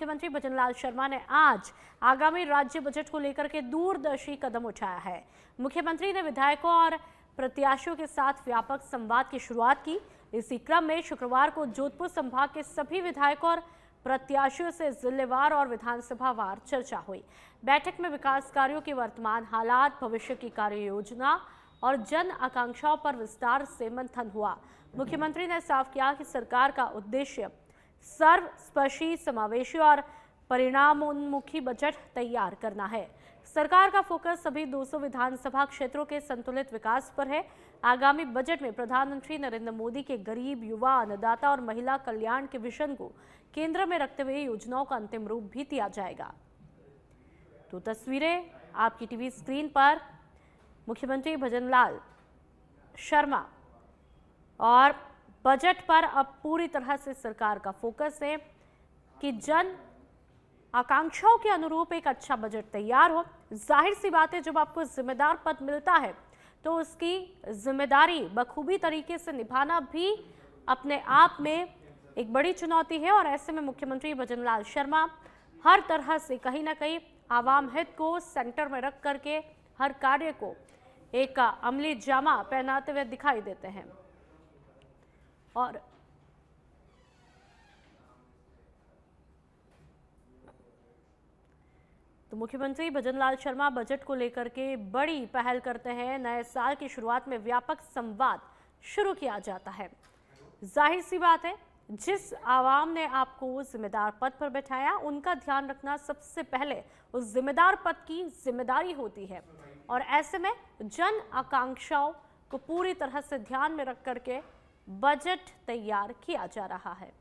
मुख्यमंत्री भजनलाल शर्मा ने आज आगामी राज्य बजट को लेकर के दूरदर्शी कदम उठाया है। मुख्यमंत्री ने विधायकों और प्रत्याशियों के साथ व्यापक संवाद की शुरुआत की। इसी क्रम में शुक्रवार को जोधपुर संभाग के सभी विधायकों और प्रत्याशियों से जिलेवार और विधानसभावार चर्चा हुई। बैठक में विकास कार्यों के वर्तमान हालात, भविष्य की कार्य योजना और जन आकांक्षाओं पर विस्तार से मंथन हुआ। मुख्यमंत्री ने साफ किया कि सरकार का उद्देश्य सर्वस्पर्शी, समावेशी और परिणामोन्मुखी बजट तैयार करना है। सरकार का फोकस सभी 200 विधानसभा क्षेत्रों के संतुलित विकास पर है। आगामी बजट में प्रधानमंत्री नरेंद्र मोदी के गरीब, युवा, अन्नदाता और महिला कल्याण के विजन को केंद्र में रखते हुए योजनाओं का अंतिम रूप भी दिया जाएगा। तो तस्वीरें आपकी टीवी स्क्रीन पर मुख्यमंत्री भजनलाल शर्मा और बजट पर अब पूरी तरह से सरकार का फोकस है कि जन आकांक्षाओं के अनुरूप एक अच्छा बजट तैयार हो। जाहिर सी बात है, जब आपको जिम्मेदार पद मिलता है तो उसकी जिम्मेदारी बखूबी तरीके से निभाना भी अपने आप में एक बड़ी चुनौती है। और ऐसे में मुख्यमंत्री भजनलाल शर्मा हर तरह से कहीं ना कहीं आवाम हित को सेंटर में रख करके हर कार्य को एक अमली जामा पहनाते हुए दिखाई देते हैं। और तो मुख्यमंत्री भजनलाल शर्मा बजट को लेकर के बड़ी पहल करते हैं। नए साल की शुरुआत में व्यापक संवाद शुरू किया जाता है। जाहिर सी बात है, जिस आवाम ने आपको जिम्मेदार पद पर बैठाया उनका ध्यान रखना सबसे पहले उस जिम्मेदार पद की जिम्मेदारी होती है। और ऐसे में जन आकांक्षाओं को पूरी तरह से ध्यान में रख करके बजट तैयार किया जा रहा है।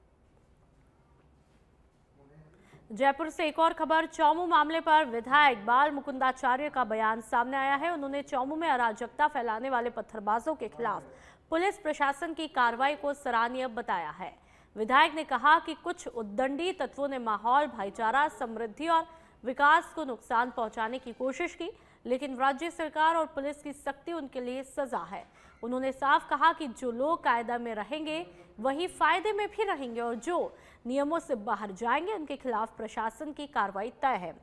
जयपुर से एक और खबर, चौमू मामले पर विधायक बाल मुकुंदाचार्य का बयान सामने आया है। उन्होंने चौमू में अराजकता फैलाने वाले पत्थरबाजों के खिलाफ पुलिस प्रशासन की कार्रवाई को सराहनीय बताया है। विधायक ने कहा कि कुछ उद्दंडी तत्वों ने माहौल, भाईचारा, समृद्धि और विकास को नुकसान पहुंचाने की कोशिश की, लेकिन राज्य सरकार और पुलिस की सख्ती उनके लिए सजा है। उन्होंने साफ कहा कि जो लोग कायदा में रहेंगे वही फायदे में भी रहेंगे और जो नियमों से बाहर जाएंगे उनके खिलाफ प्रशासन की कार्रवाई तय है।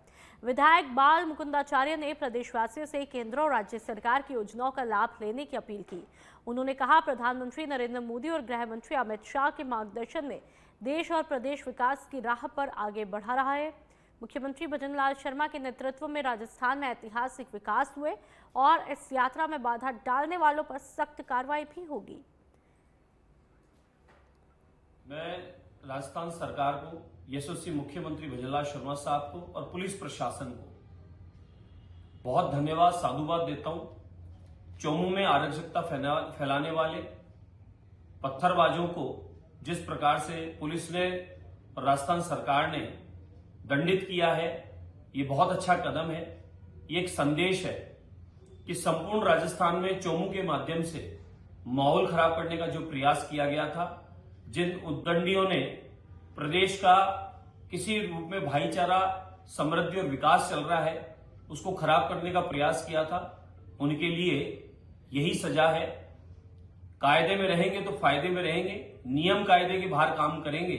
विधायक बाल मुकुंदाचार्य ने प्रदेशवासियों से केंद्र और राज्य सरकार की योजनाओं का लाभ लेने की अपील की। उन्होंने कहा, प्रधानमंत्री नरेंद्र मोदी और गृह मंत्री अमित शाह के मार्गदर्शन में देश और प्रदेश विकास की राह पर आगे बढ़ा रहा है। मुख्यमंत्री भजनलाल शर्मा के नेतृत्व में राजस्थान में ऐतिहासिक विकास हुए और इस यात्रा में बाधा डालने वालों पर सख्त कार्रवाई भी होगी। मैं राजस्थान सरकार को, यशस्वी मुख्यमंत्री भजनलाल शर्मा साहब को और पुलिस प्रशासन को बहुत धन्यवाद, साधुवाद देता हूं। चौमू में अराजकता फैलाने वाले पत्थरबाजों को जिस प्रकार से पुलिस ने और राजस्थान सरकार ने दंडित किया है, ये बहुत अच्छा कदम है। ये एक संदेश है कि संपूर्ण राजस्थान में चौमू के माध्यम से माहौल खराब करने का जो प्रयास किया गया था, जिन उद्दंडियों ने प्रदेश का किसी रूप में भाईचारा, समृद्धि और विकास चल रहा है उसको खराब करने का प्रयास किया था, उनके लिए यही सजा है। कायदे में रहेंगे तो फायदे में रहेंगे, नियम कायदे के बाहर काम करेंगे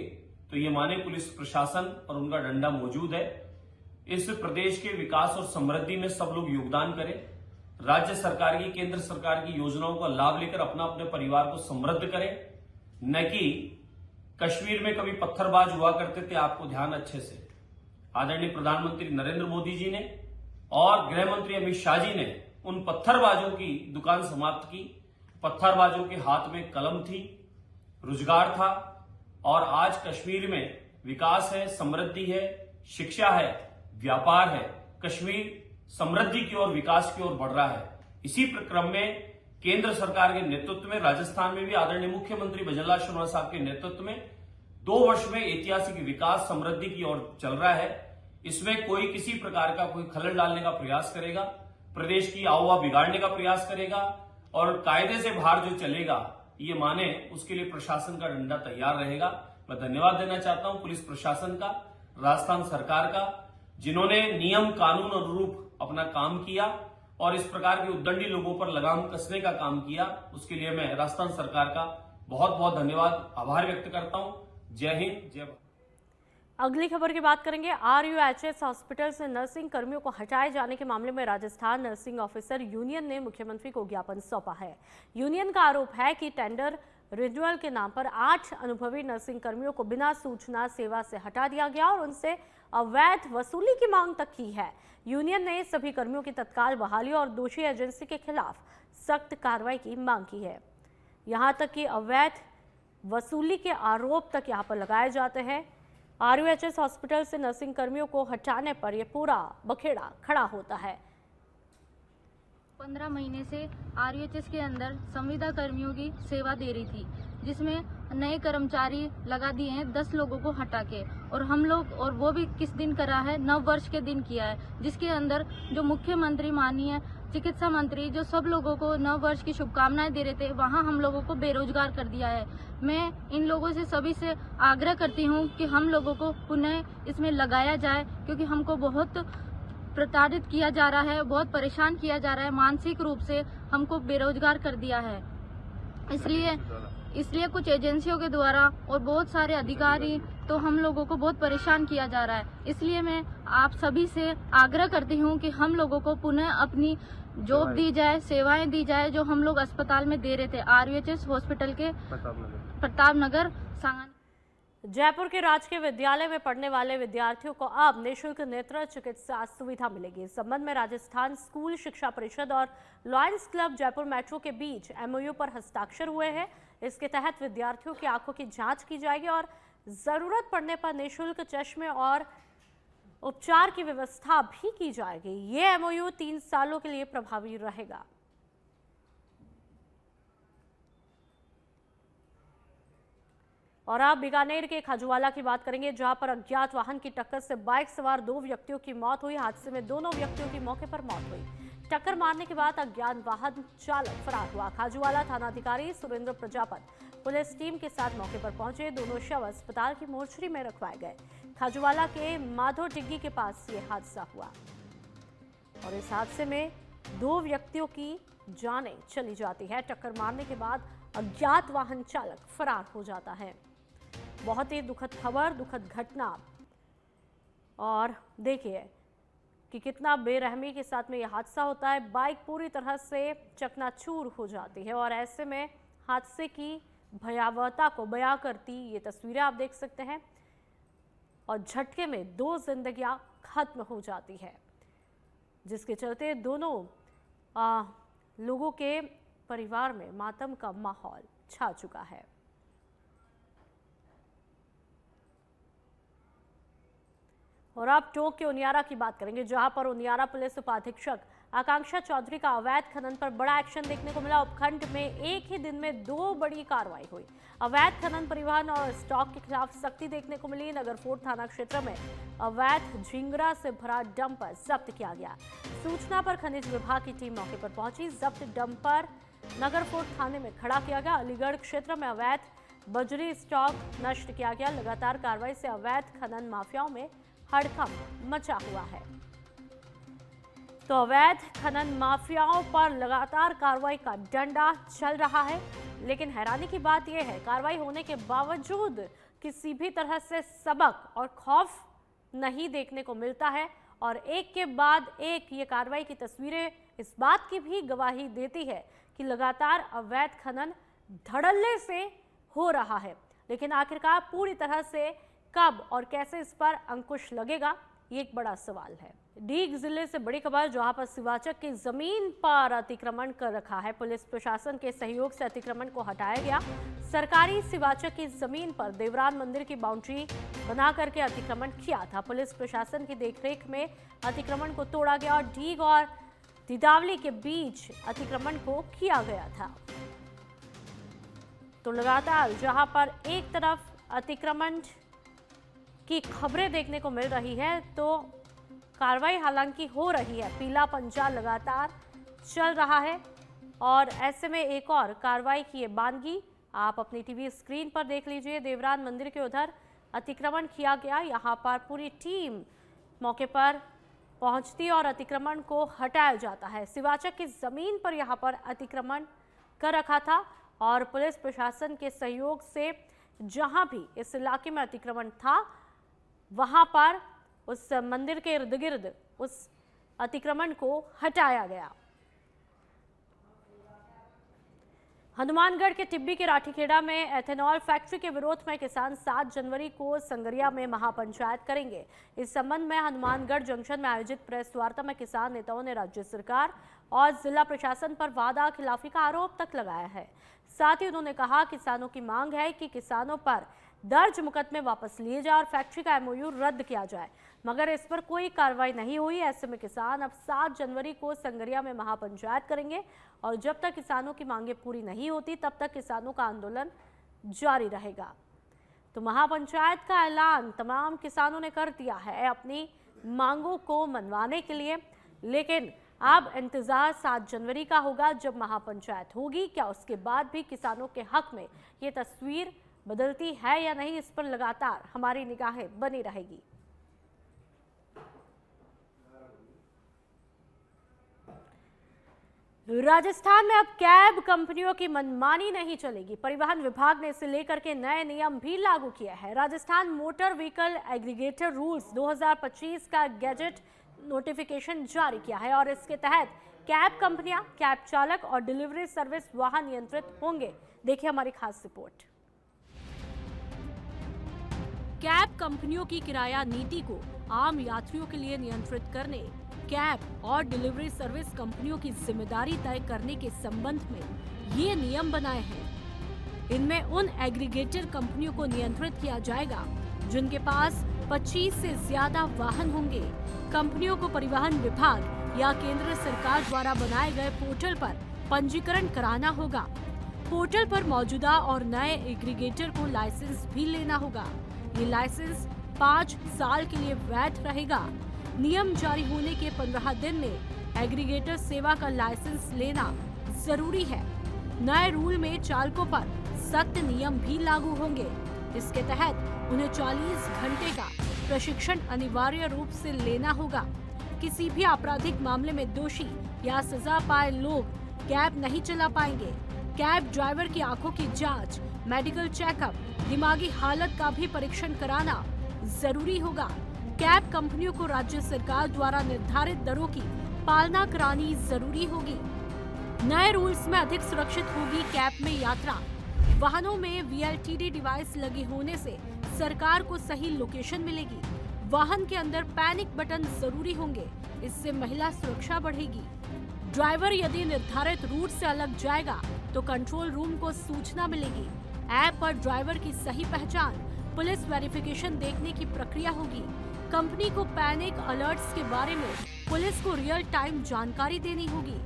तो ये माने पुलिस प्रशासन और उनका डंडा मौजूद है। इस प्रदेश के विकास और समृद्धि में सब लोग योगदान करें। राज्य सरकार की, केंद्र सरकार की योजनाओं का लाभ लेकर अपना अपने परिवार को समृद्ध करें, न कि कश्मीर में कभी पत्थरबाज हुआ करते थे। आपको ध्यान अच्छे से आदरणीय प्रधानमंत्री नरेंद्र मोदी जी ने और गृह मंत्री अमित शाह जी ने उन पत्थरबाजों की दुकान समाप्त की। पत्थरबाजों के हाथ में कलम थी, रोजगार था और आज कश्मीर में विकास है, समृद्धि है, शिक्षा है, व्यापार है। कश्मीर समृद्धि की ओर, विकास की ओर बढ़ रहा है। इसी क्रम में केंद्र सरकार के नेतृत्व में राजस्थान में भी आदरणीय मुख्यमंत्री भजनलाल शर्मा साहब के नेतृत्व में 2 वर्ष में ऐतिहासिक विकास, समृद्धि की ओर चल रहा है। इसमें कोई किसी प्रकार का कोई खलल डालने का प्रयास करेगा, प्रदेश की आववा बिगाड़ने का प्रयास करेगा और कायदे से बाहर जो चलेगा, ये माने उसके लिए प्रशासन का डंडा तैयार रहेगा। मैं धन्यवाद देना चाहता हूं पुलिस प्रशासन का, राजस्थान सरकार का, जिन्होंने नियम कानून अनुरूप अपना काम किया और इस प्रकार के उद्दंडी लोगों पर लगाम कसने का काम किया। उसके लिए मैं राजस्थान सरकार का बहुत बहुत धन्यवाद, आभार व्यक्त करता हूं। जय हिंद, जय भारत। अगली खबर की बात करेंगे। RUHS हॉस्पिटल से नर्सिंग कर्मियों को हटाए जाने के मामले में राजस्थान नर्सिंग ऑफिसर यूनियन ने मुख्यमंत्री को ज्ञापन सौंपा है। यूनियन का आरोप है कि टेंडर रिन्यूअल के नाम पर 8 अनुभवी नर्सिंग कर्मियों को बिना सूचना सेवा से हटा दिया गया और उनसे अवैध वसूली की मांग तक की है। यूनियन ने सभी कर्मियों की तत्काल बहाली और दोषी एजेंसी के खिलाफ सख्त कार्रवाई की मांग की है। यहाँ तक कि अवैध वसूली के आरोप तक यहाँ पर लगाए जाते हैं। RUHS हॉस्पिटल से नर्सिंग कर्मियों को हटाने पर यह पूरा बखेड़ा खड़ा होता है। 15 महीने से RUHS के अंदर संविदा कर्मियों की सेवा दे रही थी, जिसमें नए कर्मचारी लगा दिए हैं 10 लोगों को हटा के, और हम लोग, और वो भी किस दिन करा है, नव वर्ष के दिन किया है, जिसके अंदर जो मुख्यमंत्री माननीय चिकित्सा मंत्री जो सब लोगों को नव वर्ष की शुभकामनाएं दे रहे थे, वहां हम लोगों को बेरोजगार कर दिया है। मैं इन लोगों से सभी से आग्रह करती हूं कि हम लोगों को पुनः इसमें लगाया जाए, क्योंकि हमको बहुत प्रताड़ित किया जा रहा है, बहुत परेशान किया जा रहा है, मानसिक रूप से हमको बेरोजगार कर दिया है। इसलिए कुछ एजेंसियों के द्वारा और बहुत सारे अधिकारी तो हम लोगों को बहुत परेशान किया जा रहा है। इसलिए मैं आप सभी से आग्रह करती हूं कि हम लोगों को पुनः अपनी जॉब दी जाए, सेवाएं दी जाए, जो हम लोग अस्पताल में दे रहे थे, RUHS हॉस्पिटल के प्रताप नगर सांगन। जयपुर के राजकीय विद्यालय में पढ़ने वाले विद्यार्थियों को अब निःशुल्क नेत्र चिकित्सा सुविधा मिलेगी। इस संबंध में राजस्थान स्कूल शिक्षा परिषद और लॉयंस क्लब जयपुर मेट्रो के बीच MOU पर हस्ताक्षर हुए हैं। इसके तहत विद्यार्थियों की आंखों की जांच की जाएगी और जरूरत पड़ने पर निःशुल्क चश्मे और उपचार की व्यवस्था भी की जाएगी। ये MOU 3 सालों के लिए प्रभावी रहेगा। और अब बीकानेर के खाजूवाला की बात करेंगे, जहां पर अज्ञात वाहन की टक्कर से बाइक सवार 2 व्यक्तियों की मौत हुई। हादसे में दोनों व्यक्तियों की मौके पर मौत हुई। टक्कर मारने के बाद अज्ञात वाहन चालक फरार हुआ। खाजूवाला थानाधिकारी सुरेंद्र प्रजापत पुलिस टीम के साथ मौके पर पहुंचे। दोनों शव अस्पताल की मोर्चरी में रखवाए गए। खाजूवाला के माधो डिग्गी के पास ये हादसा हुआ और इस हादसे में 2 व्यक्तियों की जानें चली जाती है। टक्कर मारने के बाद अज्ञात वाहन चालक फरार हो जाता है। बहुत ही दुखद खबर, दुखद घटना। और देखिए कि कितना बेरहमी के साथ में यह हादसा होता है। बाइक पूरी तरह से चकनाचूर हो जाती है और ऐसे में हादसे की भयावहता को बयां करती ये तस्वीरें आप देख सकते हैं। और झटके में 2 जिंदगियां खत्म हो जाती है, जिसके चलते दोनों लोगों के परिवार में मातम का माहौल छा चुका है। और अब टोंक के उनियारा की बात करेंगे, जहां पर उनियारा पुलिस उपाधीक्षक आकांक्षा चौधरी का अवैध खनन पर बड़ा एक्शन देखने को मिला। उपखंड में एक ही दिन में 2 बड़ी कार्रवाई हुई। अवैध खनन, परिवहन और स्टॉक के खिलाफ सख्ती देखने को मिली। नगरफोर्ट थाना क्षेत्र में अवैध झिंगरा से भरा डंपर जब्त किया गया। सूचना पर खनिज विभाग की टीम मौके पर पहुंची। जब्त डंपर नगरफोर्ट थाने में खड़ा किया गया। अलीगढ़ क्षेत्र में अवैध बजरी स्टॉक नष्ट किया गया। लगातार कार्रवाई से अवैध खनन माफियाओं में हड़कंप मचा हुआ है। तो अवैध खनन माफियाओं पर लगातार कार्रवाई का डंडा चल रहा है। लेकिन हैरानी की बात यह है, कार्रवाई होने के बावजूद किसी भी तरह से सबक और खौफ नहीं देखने को मिलता है। और एक के बाद एक ये कार्रवाई की तस्वीरें इस बात की भी गवाही देती है कि लगातार अवैध खनन धड़ल्ले से हो रहा है। लेकिन आखिरकार पूरी तरह से कब और कैसे इस पर अंकुश लगेगा, ये एक बड़ा सवाल है। डीग जिले से बड़ी खबर, जहां पर शिवाचक की जमीन पर अतिक्रमण कर रखा है। पुलिस प्रशासन के सहयोग से अतिक्रमण को हटाया गया। सरकारी शिवाचक की जमीन पर देवरान मंदिर की बाउंड्री बना करके अतिक्रमण किया था। पुलिस प्रशासन की देखरेख में अतिक्रमण को तोड़ा गया और डीग और दिदावली के बीच अतिक्रमण को किया गया था। तो लगातार जहां पर एक तरफ अतिक्रमण की खबरें देखने को मिल रही है, तो कार्रवाई हालांकि हो रही है। पीला पंजा लगातार चल रहा है और ऐसे में एक और कार्रवाई की ये बानगी आप अपनी टीवी स्क्रीन पर देख लीजिए। देवरान मंदिर के उधर अतिक्रमण किया गया। यहाँ पर पूरी टीम मौके पर पहुंचती और अतिक्रमण को हटाया जाता है। शिवाचक की जमीन पर यहाँ पर अतिक्रमण कर रखा था और पुलिस प्रशासन के सहयोग से जहां भी इस इलाके में अतिक्रमण था, वहां पर उस मंदिर के इर्द गिर्द उस अतिक्रमण को हटाया गया। हनुमानगढ़ के टिब्बी के राठीखेड़ा में एथेनॉल फैक्ट्री के विरोध में किसान 7 जनवरी को संगरिया में महापंचायत करेंगे। इस संबंध में हनुमानगढ़ जंक्शन में आयोजित प्रेस वार्ता में किसान नेताओं ने राज्य सरकार और जिला प्रशासन पर वादा खिलाफी का आरोप तक लगाया है। साथ ही उन्होंने कहा किसानों की मांग है कि किसानों पर दर्ज मुकदमे वापस लिए जाए और फैक्ट्री का MOU रद्द किया जाए, मगर इस पर कोई कार्रवाई नहीं हुई। ऐसे में किसान अब 7 जनवरी को संगरिया में महापंचायत करेंगे और जब तक किसानों की मांगें पूरी नहीं होती तब तक किसानों का आंदोलन जारी रहेगा। तो महापंचायत का ऐलान तमाम किसानों ने कर दिया है अपनी मांगों को मनवाने के लिए, लेकिन अब इंतजार 7 जनवरी का होगा जब महापंचायत होगी। क्या उसके बाद भी किसानों के हक में ये तस्वीर बदलती है या नहीं, इस पर लगातार हमारी निगाहें बनी रहेगी। राजस्थान में अब कैब कंपनियों की मनमानी नहीं चलेगी। परिवहन विभाग ने इसे लेकर के नए नियम भी लागू किए हैं। Rajasthan motor vehicle aggregator rules 2025 का गैजेट नोटिफिकेशन जारी किया है और इसके तहत कैब कंपनियां, कैब चालक और डिलीवरी सर्विस वाहन नियंत्रित होंगे। देखिए हमारी खास रिपोर्ट। कैब कंपनियों की किराया नीति को आम यात्रियों के लिए नियंत्रित करने, कैब और डिलीवरी सर्विस कंपनियों की जिम्मेदारी तय करने के संबंध में ये नियम बनाए हैं। इनमें उन एग्रीगेटर कंपनियों को नियंत्रित किया जाएगा जिनके पास 25 से ज्यादा वाहन होंगे। कंपनियों को परिवहन विभाग या केंद्र सरकार द्वारा बनाए गए पोर्टल पर पंजीकरण कराना होगा। पोर्टल पर मौजूदा और नए एग्रीगेटर को लाइसेंस भी लेना होगा। ये लाइसेंस 5 साल के लिए वैध रहेगा। नियम जारी होने के 15 दिन में एग्रीगेटर सेवा का लाइसेंस लेना जरूरी है। नए रूल में चालकों पर सख्त नियम भी लागू होंगे। इसके तहत उन्हें 40 घंटे का प्रशिक्षण अनिवार्य रूप से लेना होगा। किसी भी आपराधिक मामले में दोषी या सजा पाए लोग कैब नहीं चला पाएंगे। कैब ड्राइवर की आंखों की जांच, मेडिकल चेकअप, दिमागी हालत का भी परीक्षण कराना जरूरी होगा। कैब कंपनियों को राज्य सरकार द्वारा निर्धारित दरों की पालना करानी जरूरी होगी। नए रूल्स में अधिक सुरक्षित होगी कैब में यात्रा। वाहनों में VLTD डिवाइस लगे होने से सरकार को सही लोकेशन मिलेगी। वाहन के अंदर पैनिक बटन जरूरी होंगे, इससे महिला सुरक्षा बढ़ेगी। ड्राइवर यदि निर्धारित रूट से अलग जाएगा तो कंट्रोल रूम को सूचना मिलेगी। ऐप पर ड्राइवर की सही पहचान, पुलिस वेरिफिकेशन देखने की प्रक्रिया होगी। कंपनी को पैनिक अलर्ट्स के बारे में पुलिस को रियल टाइम जानकारी देनी होगी।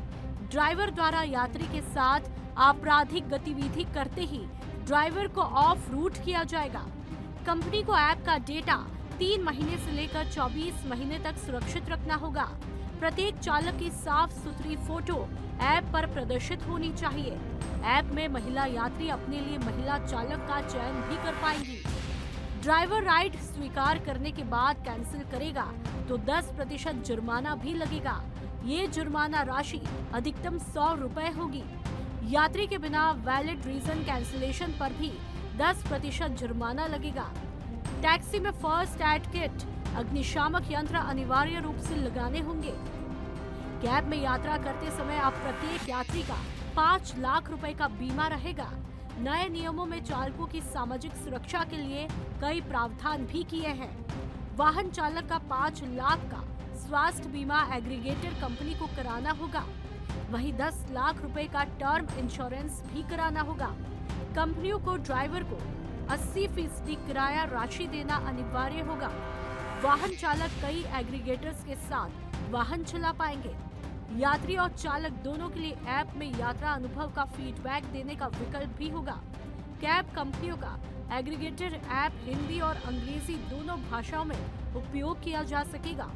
ड्राइवर द्वारा यात्री के साथ आपराधिक गतिविधि करते ही ड्राइवर को ऑफ रूट किया जाएगा। कंपनी को ऐप का डेटा 3 महीने से लेकर 24 महीने तक सुरक्षित रखना होगा। प्रत्येक चालक की साफ सुथरी फोटो ऐप पर प्रदर्शित होनी चाहिए। ऐप में महिला यात्री अपने लिए महिला चालक का चयन भी कर पाएंगी। ड्राइवर राइड स्वीकार करने के बाद कैंसिल करेगा तो 10% जुर्माना भी लगेगा। ये जुर्माना राशि अधिकतम 100 रुपए होगी। यात्री के बिना वैलिड रीजन कैंसिलेशन पर भी 10% जुर्माना लगेगा। टैक्सी में फर्स्ट एड किट, अग्निशामक यंत्र अनिवार्य रूप से लगाने होंगे। कैब में यात्रा करते समय अब प्रत्येक यात्री का 5 लाख रुपए का बीमा रहेगा। नए नियमों में चालकों की सामाजिक सुरक्षा के लिए कई प्रावधान भी किए हैं। वाहन चालक का 5 लाख का स्वास्थ्य बीमा एग्रीगेटर कंपनी को कराना होगा। वहीं 10 लाख रुपए का टर्म इंश्योरेंस भी कराना होगा। कंपनियों को ड्राइवर को 80% किराया राशि देना अनिवार्य होगा। वाहन चालक कई एग्रीगेटर्स के साथ वाहन चला पाएंगे। यात्री और चालक दोनों के लिए ऐप में यात्रा अनुभव का फीडबैक देने का विकल्प भी होगा। कैब कंपनियों का एग्रीगेटर ऐप हिंदी और अंग्रेजी दोनों भाषाओं में उपयोग किया जा सकेगा।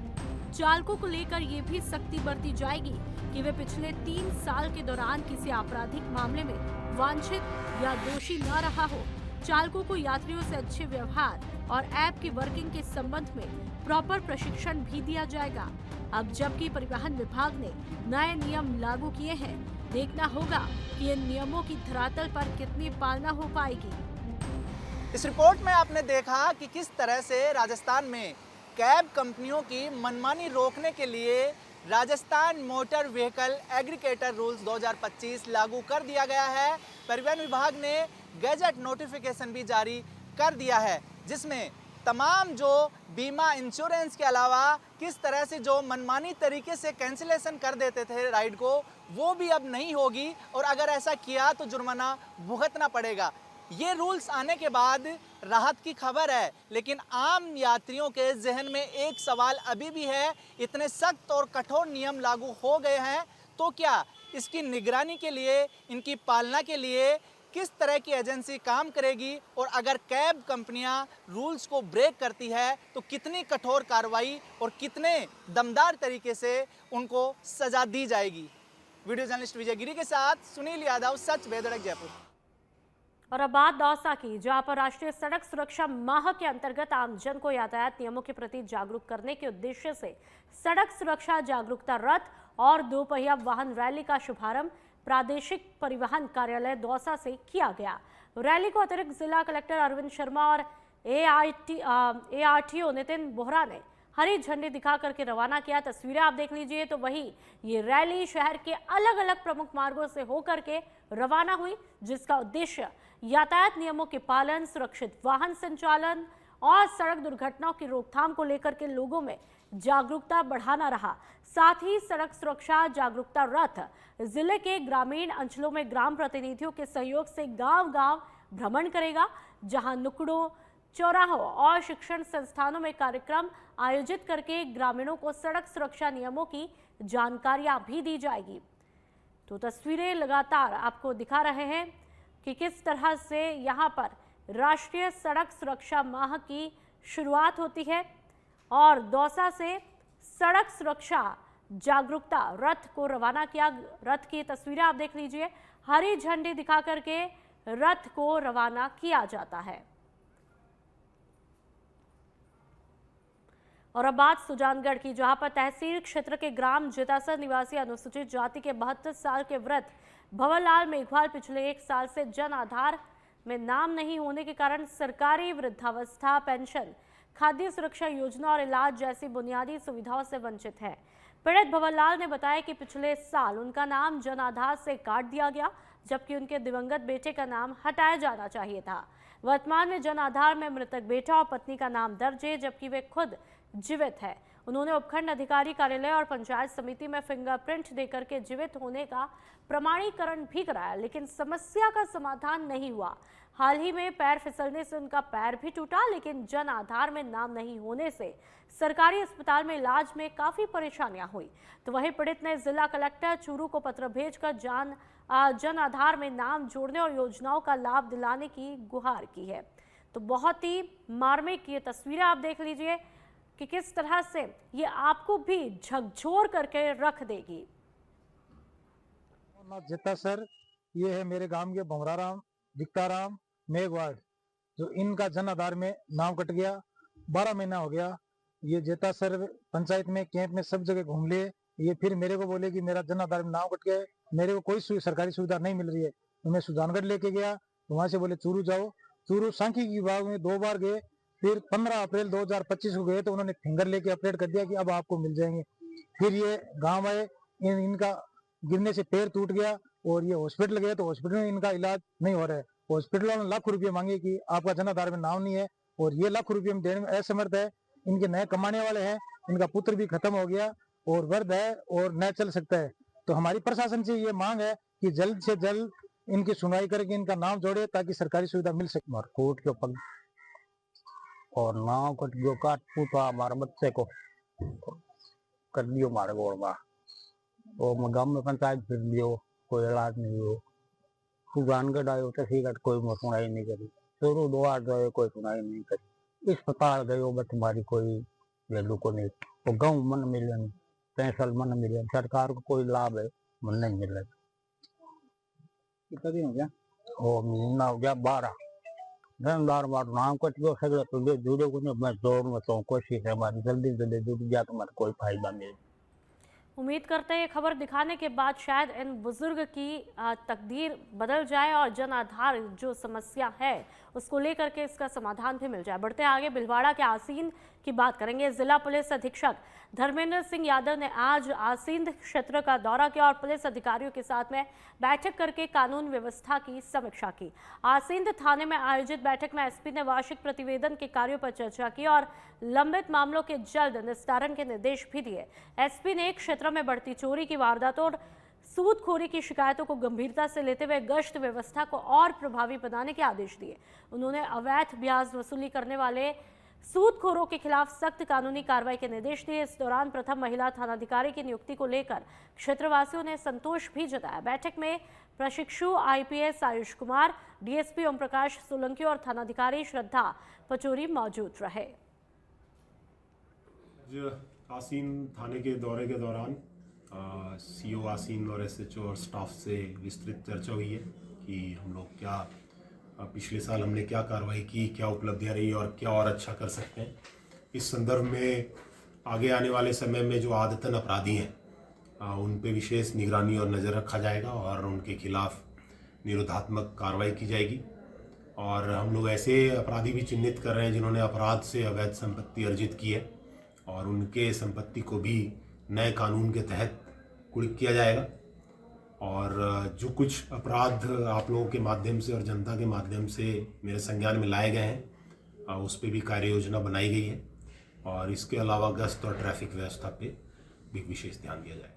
चालकों को लेकर ये भी सख्ती बरती जाएगी कि वे पिछले 3 साल के दौरान किसी आपराधिक मामले में वांछित या दोषी न रहा हो। चालकों को यात्रियों से अच्छे व्यवहार और ऐप की वर्किंग के संबंध में प्रॉपर प्रशिक्षण भी दिया जाएगा। अब जबकि परिवहन विभाग ने नए नियम लागू किए हैं, देखना होगा कि इन नियमों की धरातल पर कितनी पालना हो पाएगी। इस रिपोर्ट में आपने देखा कि किस तरह से राजस्थान में कैब कंपनियों की मनमानी रोकने के लिए Rajasthan motor vehicle aggregator rules 2025 लागू कर दिया गया है। परिवहन विभाग ने गैजेट नोटिफिकेशन भी जारी कर दिया है, जिसमें तमाम जो बीमा इंश्योरेंस के अलावा किस तरह से जो मनमानी तरीके से कैंसिलेशन कर देते थे राइड को, वो भी अब नहीं होगी और अगर ऐसा किया तो जुर्माना भुगतना पड़ेगा। ये रूल्स आने के बाद राहत की खबर है, लेकिन आम यात्रियों के जहन में एक सवाल अभी भी है। इतने सख्त और कठोर नियम लागू हो गए हैं तो क्या इसकी निगरानी के लिए, इनकी पालना के लिए किस तरह की एजेंसी काम करेगी और अगर कैब कंपनियां रूल्स को ब्रेक करती है तो कितनी कठोर कार्रवाई और कितने दमदार तरीके से उनको सजा दी जाएगी। वीडियो जर्नलिस्ट विजय गिरी के साथ सुनील यादव, सच बेधड़क, जयपुर। और अब बात दौसा की, जहां पर राष्ट्रीय सड़क सुरक्षा माह के अंतर्गत आमजन को यातायात नियमों के प्रति जागरूक करने के उद्देश्य से सड़क सुरक्षा जागरूकता रथ और दोपहिया वाहन रैली का शुभारंभ प्रादेशिक परिवहन कार्यालय दौसा से किया गया। रैली को अतिरिक्त जिला कलेक्टर अरविंद शर्मा और ARTO नितिन बोहरा ने हरी झंडी दिखा करके रवाना किया। तस्वीरें आप देख लीजिए। तो वहीं ये रैली शहर के अलग अलग प्रमुख मार्गों से होकर के रवाना हुई, जिसका उद्देश्य यातायात नियमों के पालन, सुरक्षित वाहन संचालन और सड़क दुर्घटनाओं की रोकथाम को लेकर के लोगों में जागरूकता बढ़ाना रहा। साथ ही सड़क सुरक्षा जागरूकता रथ जिले के ग्रामीण अंचलों में ग्राम प्रतिनिधियों के सहयोग से गांव-गांव भ्रमण करेगा, जहां नुक्कड़ों, चौराहों और शिक्षण संस्थानों में कार्यक्रम आयोजित करके ग्रामीणों को सड़क सुरक्षा नियमों की जानकारियां भी दी जाएगी। तो तस्वीरें लगातार आपको दिखा रहे हैं कि किस तरह से यहां पर राष्ट्रीय सड़क सुरक्षा माह की शुरुआत होती है और दौसा से सड़क सुरक्षा जागरूकता रथ को रवाना किया। रथ की तस्वीरें आप देख लीजिए। हरी झंडी दिखा करके रथ को रवाना किया जाता है। और अब बात सुजानगढ़ की, जहां पर तहसील क्षेत्र के ग्राम जितासर निवासी अनुसूचित जाति के 72 साल के वृद्ध भंवरलाल मेघवाल पिछले 1 साल से जन आधार में नाम नहीं होने के कारण सरकारी वृद्धावस्था पेंशन, खाद्य सुरक्षा योजना और इलाज जैसी बुनियादी सुविधाओं से वंचित है। पीड़ित भंवरलाल ने बताया कि पिछले साल उनका नाम जन आधार से काट दिया गया, जबकि उनके दिवंगत बेटे का नाम हटाया जाना चाहिए था। वर्तमान में जन आधार में मृतक बेटा और पत्नी का नाम दर्ज है, जबकि वे खुद जीवित है। उन्होंने उपखंड अधिकारी कार्यालय और पंचायत समिति में फिंगरप्रिंट देकर के जीवित होने का प्रमाणीकरण भी कराया, लेकिन समस्या का समाधान नहीं हुआ। हाल ही में पैर फिसलने से उनका पैर भी टूटा, लेकिन जन आधार में नाम नहीं होने से सरकारी अस्पताल में इलाज में काफी परेशानियां हुई। तो वहीं पीड़ित ने जिला कलेक्टर चूरू को पत्र भेजकर जन आधार में नाम जोड़ने और योजनाओं का लाभ दिलाने की गुहार की है। तो बहुत ही मार्मिक ये तस्वीरें आप देख लीजिए कि किस तरह से ये आपको भी झकझोर करके रख देगी। जितासर, ये है मेरे गांव के भंवराराम दिक्ताराम मेघवाल, जो इनका जन आधार में नाम कट गया। 12 महीना हो गया। ये जितासर पंचायत में, कैंप में, सब जगह घूम लिए। ये फिर मेरे को बोले कि मेरा जन आधार में नाम कट गया है, मेरे को कोई सरकारी सुविधा नहीं मिल रही है। तो मैं सुजानगढ़ लेके गया, तो वहां से बोले चूरू जाओ। चूरू सांख्यिकी विभाग में 2 बार गए, फिर 15 अप्रैल 2025 को गए तो उन्होंने फिंगर लेके अपडेट कर दिया कि अब आपको मिल जाएंगे। फिर ये गांव आए, इनका गिरने से पैर टूट गया और ये हॉस्पिटल गए तो हॉस्पिटल में इनका इलाज नहीं हो रहा है। हॉस्पिटल वालों ने लाख रुपये मांगे कि आपका जन आधार में नाम नहीं है, और ये लाख रुपये में देने में असमर्थ है। इनके नए कमाने वाले हैं, इनका पुत्र भी खत्म हो गया और वृद्ध है और न चल सकता है। तो हमारी प्रशासन से ये मांग है कि जल्द से जल्द इनकी सुनवाई करके इनका नाम जोड़े ताकि सरकारी सुविधा मिल सके। कोर्ट के पग और नाव कट गयो, काट पूछा हमारे बच्चे को कर दियो मारे गोड़ में। वो गांव में पंचायत फिर दियो, कोई इलाज नहीं हो। सुजानगढ़ आयो तहसील कोई सुनाई नहीं करी। चोरू 2 बार गए, कोई सुनाई नहीं करी। अस्पताल गयो, बस हमारी कोई वैल्यू को नहीं। वो गाँव मन मिले, पैसा मन मिले, सरकार को कोई लाभ है मन नहीं मिले। कितना दिन हो गया? वो महीना हो गया 12। बार नाम कट गयो सगले, तो जुड़े को मैं जोड़ में तो कोशिश है हमारी जल्दी जल्दी जुड़ गया तो हमारा कोई फायदा नहीं। उम्मीद करते हैं ये खबर दिखाने के बाद शायद इन बुजुर्ग की तकदीर बदल जाए और जन आधार जो समस्या है उसको लेकर के इसका समाधान भी मिल जाए। बढ़ते आगे भिलवाड़ा के आसींद की बात करेंगे। जिला पुलिस अधीक्षक धर्मेंद्र सिंह यादव ने आज आसींद क्षेत्र का दौरा किया और पुलिस अधिकारियों के साथ में बैठक करके कानून व्यवस्था की समीक्षा की। आसींद थाने में आयोजित बैठक में एसपी ने वार्षिक प्रतिवेदन के कार्यों पर चर्चा की और लंबित मामलों के जल्द निस्तारण के निर्देश भी दिए। एसपी ने क्षेत्र में बढ़ती चोरी की वारदातों और सूदखोरी की शिकायतों को गंभीरता से लेते हुए गश्त व्यवस्था को और प्रभावी बनाने के आदेश दिए। उन्होंने अवैध ब्याज वसूली करने वाले सूदखोरों के खिलाफ सख्त कानूनी कार्रवाई के निर्देश दिए। इस दौरान प्रथम महिला थानाधिकारी की नियुक्ति को लेकर क्षेत्रवासियों ने संतोष भी जताया। बैठक में प्रशिक्षु आईपीएस आयुष कुमार, डीएसपी ओम प्रकाश सोलंकी और थानाधिकारी श्रद्धा पचौरी मौजूद रहे। आसीन थाने के दौरे के दौरान सीओ आसीन और एसएचओ और स्टाफ से विस्तृत चर्चा हुई है कि हम लोग क्या पिछले साल हमने क्या कार्रवाई की, क्या उपलब्धियां रही और क्या और अच्छा कर सकते हैं। इस संदर्भ में आगे आने वाले समय में जो आदतन अपराधी हैं उन पे विशेष निगरानी और नज़र रखा जाएगा और उनके खिलाफ निरोधात्मक कार्रवाई की जाएगी। और हम लोग ऐसे अपराधी भी चिन्हित कर रहे हैं जिन्होंने अपराध से अवैध संपत्ति अर्जित की है और उनके संपत्ति को भी नए कानून के तहत कुर्क किया जाएगा। और जो कुछ अपराध आप लोगों के माध्यम से और जनता के माध्यम से मेरे संज्ञान में लाए गए हैं उस पर भी कार्य योजना बनाई गई है और इसके अलावा गश्त और ट्रैफिक व्यवस्था पे भी विशेष ध्यान दिया जाएगा।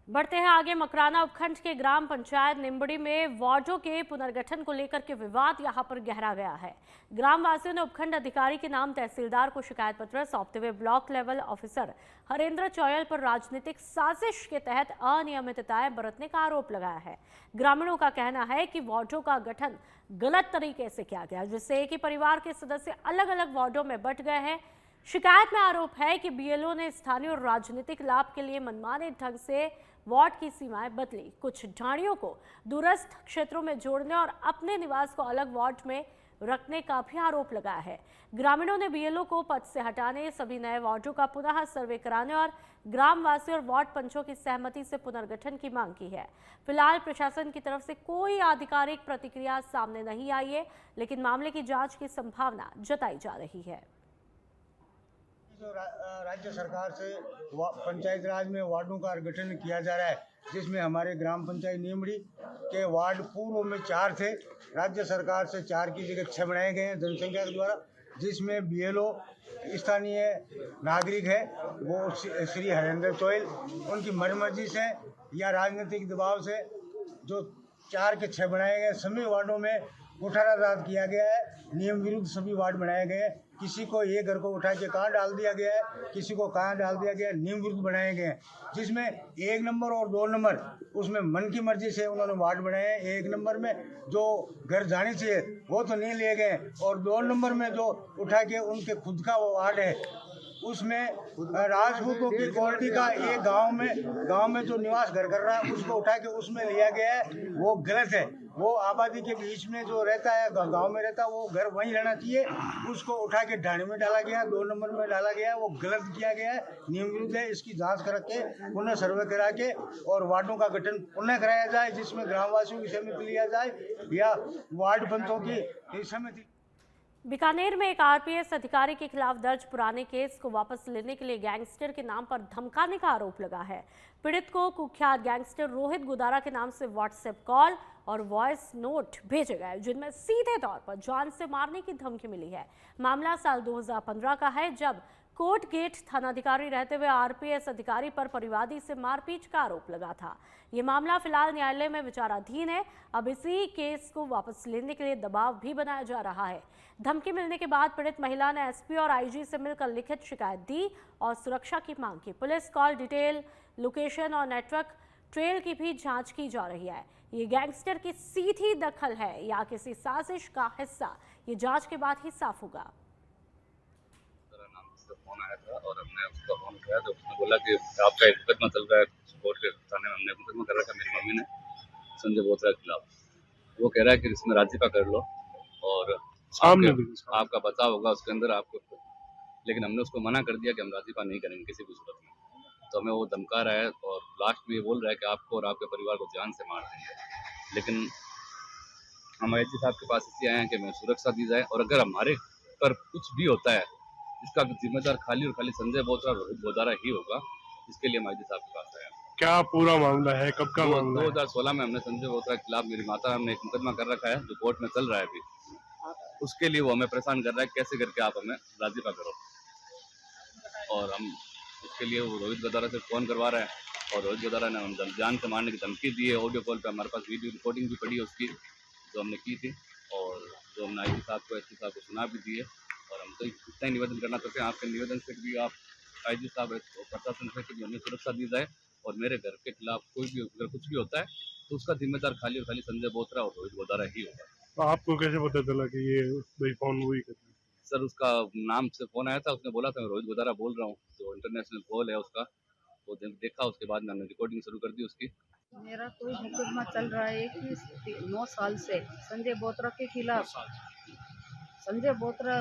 बढ़ते हैं आगे। मकराना उपखंड के ग्राम पंचायत निम्बड़ी में वार्डों के पुनर्गठन को लेकर के विवाद यहां पर गहरा गया है। ग्रामवासियों ने उपखंड अधिकारी के नाम तहसीलदार को शिकायत पत्र सौंपते हुए ब्लॉक लेवल ऑफिसर हरेंद्र चौयल पर राजनीतिक साजिश के तहत अनियमितताएं बरतने का आरोप लगाया है। ग्रामीणों का कहना है कि वार्डों का गठन गलत तरीके से किया गया, जिससे एक ही परिवार के सदस्य अलग अलग वार्डों में बंट गए हैं। शिकायत में आरोप है कि बीएलओ ने स्थानीय और राजनीतिक लाभ के लिए मनमाने ढंग से वार्ड की सीमाएं बदली। कुछ ढाणियों को दूरस्थ क्षेत्रों में जोड़ने और अपने निवास को अलग वार्ड में रखने का भी आरोप लगाया है। ग्रामीणों ने बीएलओ को पद से हटाने, सभी नए वार्डों का पुनः सर्वे कराने और ग्रामवासियों और वार्ड पंचों की सहमति से पुनर्गठन की मांग की है। फिलहाल प्रशासन की तरफ से कोई आधिकारिक प्रतिक्रिया सामने नहीं आई है, लेकिन मामले की जांच की संभावना जताई जा रही है। जो राज्य सरकार से पंचायत राज में वार्डों का गठन किया जा रहा है, जिसमें हमारे ग्राम पंचायत नीमड़ी के वार्ड पूर्व में 4 थे, राज्य सरकार से 4 की जगह 6 बनाए गए हैं जनसंख्या के द्वारा, जिसमें बीएलओ स्थानीय नागरिक है वो श्री हरेंद्र चौयल, उनकी मनमर्जी से या राजनीतिक दबाव से जो 4 के 6 बनाए गए। सभी वार्डों में कुठाराघात किया गया है, नियम विरुद्ध सभी वार्ड बनाए गए हैं। किसी को एक घर को उठा के कहाँ डाल दिया गया है, किसी को कहाँ डाल दिया गया है, नियम विरुद्ध बनाए गए हैं। जिसमें 1 नंबर और 2 नंबर उसमें मन की मर्जी से उन्होंने वार्ड बनाए हैं। 1 नंबर में जो घर जाने चाहिए वो तो नहीं लिए गए और 2 नंबर में जो उठा के उनके खुद का वो वार्ड है उसमें राजपूतों की क्वालिटी का एक गांव में जो निवास घर कर रहा है उसको उठा के उसमें लिया गया है, वो गलत है। वो आबादी के बीच में जो रहता है, गांव में रहता है, वो घर वहीं रहना चाहिए। उसको उठा के ढाणी में डाला गया, 2 नंबर में डाला गया, वो गलत किया गया है, नियम विरुद्ध है। इसकी जांच करा के पुनः सर्वे करा के और वार्डों का गठन पुनः कराया जाए, जिसमें ग्रामवासियों की सहमति लिया जाए या वार्ड पंचों की सहमति। बीकानेर में एक आरपीएस अधिकारी के खिलाफ दर्ज पुराने केस को वापस लेने के लिए गैंगस्टर के नाम पर धमकाने का आरोप लगा है। पीड़ित को कुख्यात गैंगस्टर रोहित गुदारा के नाम से व्हाट्सएप कॉल और वॉइस नोट भेजे गए, जिनमें सीधे तौर पर जान से मारने की धमकी मिली है। मामला साल 2015 का है, जब कोर्ट गेट थानाधिकारी रहते हुए आरपीएस अधिकारी पर परिवादी से मारपीट का आरोप लगा था। ये मामला फिलहाल न्यायालय में विचाराधीन है। अब इसी केस को वापस लेने के लिए दबाव भी बनाया जा रहा है। धमकी मिलने के बाद पीड़ित महिला ने एसपी और आईजी से मिलकर लिखित शिकायत दी और सुरक्षा की मांग की। पुलिस कॉल डिटेल, लोकेशन और नेटवर्क ट्रेल की भी जांच की जा रही है। ये गैंगस्टर की सीधी दखल है या किसी साजिश का हिस्सा, ये जांच के बाद ही साफ होगा। फोन आया था और हमने उसका फोन किया तो उसने बोला कि आपका एक मुकदमा चल रहा है कोर्ट के थाने में। हमने मुकदमा कर रखा मेरी मम्मी ने संजय बोत्रा के खिलाफ। वो कह रहा है कि इसमें राजीपा कर लो और आपका बचाव होगा उसके अंदर आपको। लेकिन हमने उसको मना कर दिया कि हम राजीपा नहीं करेंगे किसी भी सूरत में। तो हमें वो धमका रहा है और लास्ट में ये बोल रहा है कि आपको और आपके परिवार को जान से मार देंगे। लेकिन हम आईजी साहब के पास इसलिए आए हैं कि हमें सुरक्षा दी जाए, और अगर हमारे पर कुछ भी होता है इसका जिम्मेदार खाली और खाली संजय बोत्रा और रोहित बोदारा ही होगा। इसके लिए हम आईजी साहब के पास आए हैं। क्या पूरा मामला है, कब का मामला है? 2016 में हमने संजय बोत्रा के खिलाफ, मेरी माता ने एक मुकदमा कर रखा है जो कोर्ट में चल रहा है अभी। उसके लिए वो हमें परेशान कर रहा है, कैसे करके आप हमें राजीपा करो, और हम उसके लिए वो रोहित बोदारा से फ़ोन करवा रहे हैं, और रोहित बोदारा ने हम जान से मारने की धमकी दी है। ऑडियो कॉल पे हमारे पास वीडियो रिकॉर्डिंग भी पड़ी है उसकी, जो हमने की थी, और जो हमने आईजी साहब को, एसपी साहब को सुना भी दी है। और हम तो इतना ही निवेदन करना चाहते हैं आपके निवेदन से भी, आप आईजी साहब प्रशासन से कि हमें सुरक्षा दी जाए, और मेरे घर के खिलाफ कोई भी अगर कुछ भी होता है तो उसका जिम्मेदार खाली और खाली संजय बोत्रा और रोहित बोदारा ही होगा। तो आपको कैसे पता चला कि ये भाई फोन हुई? सर उसका नाम से फ़ोन आया था, उसने बोला था मैं रोहित बोदारा बोल रहा हूँ, जो इंटरनेशनल कॉल है उसका, वो देखा, उसके बाद मैंने रिकॉर्डिंग शुरू कर दी उसकी। मेरा कोई मुकदमा चल रहा है कि 9 साल से संजय बोत्रा के खिलाफ। संजय बोत्रा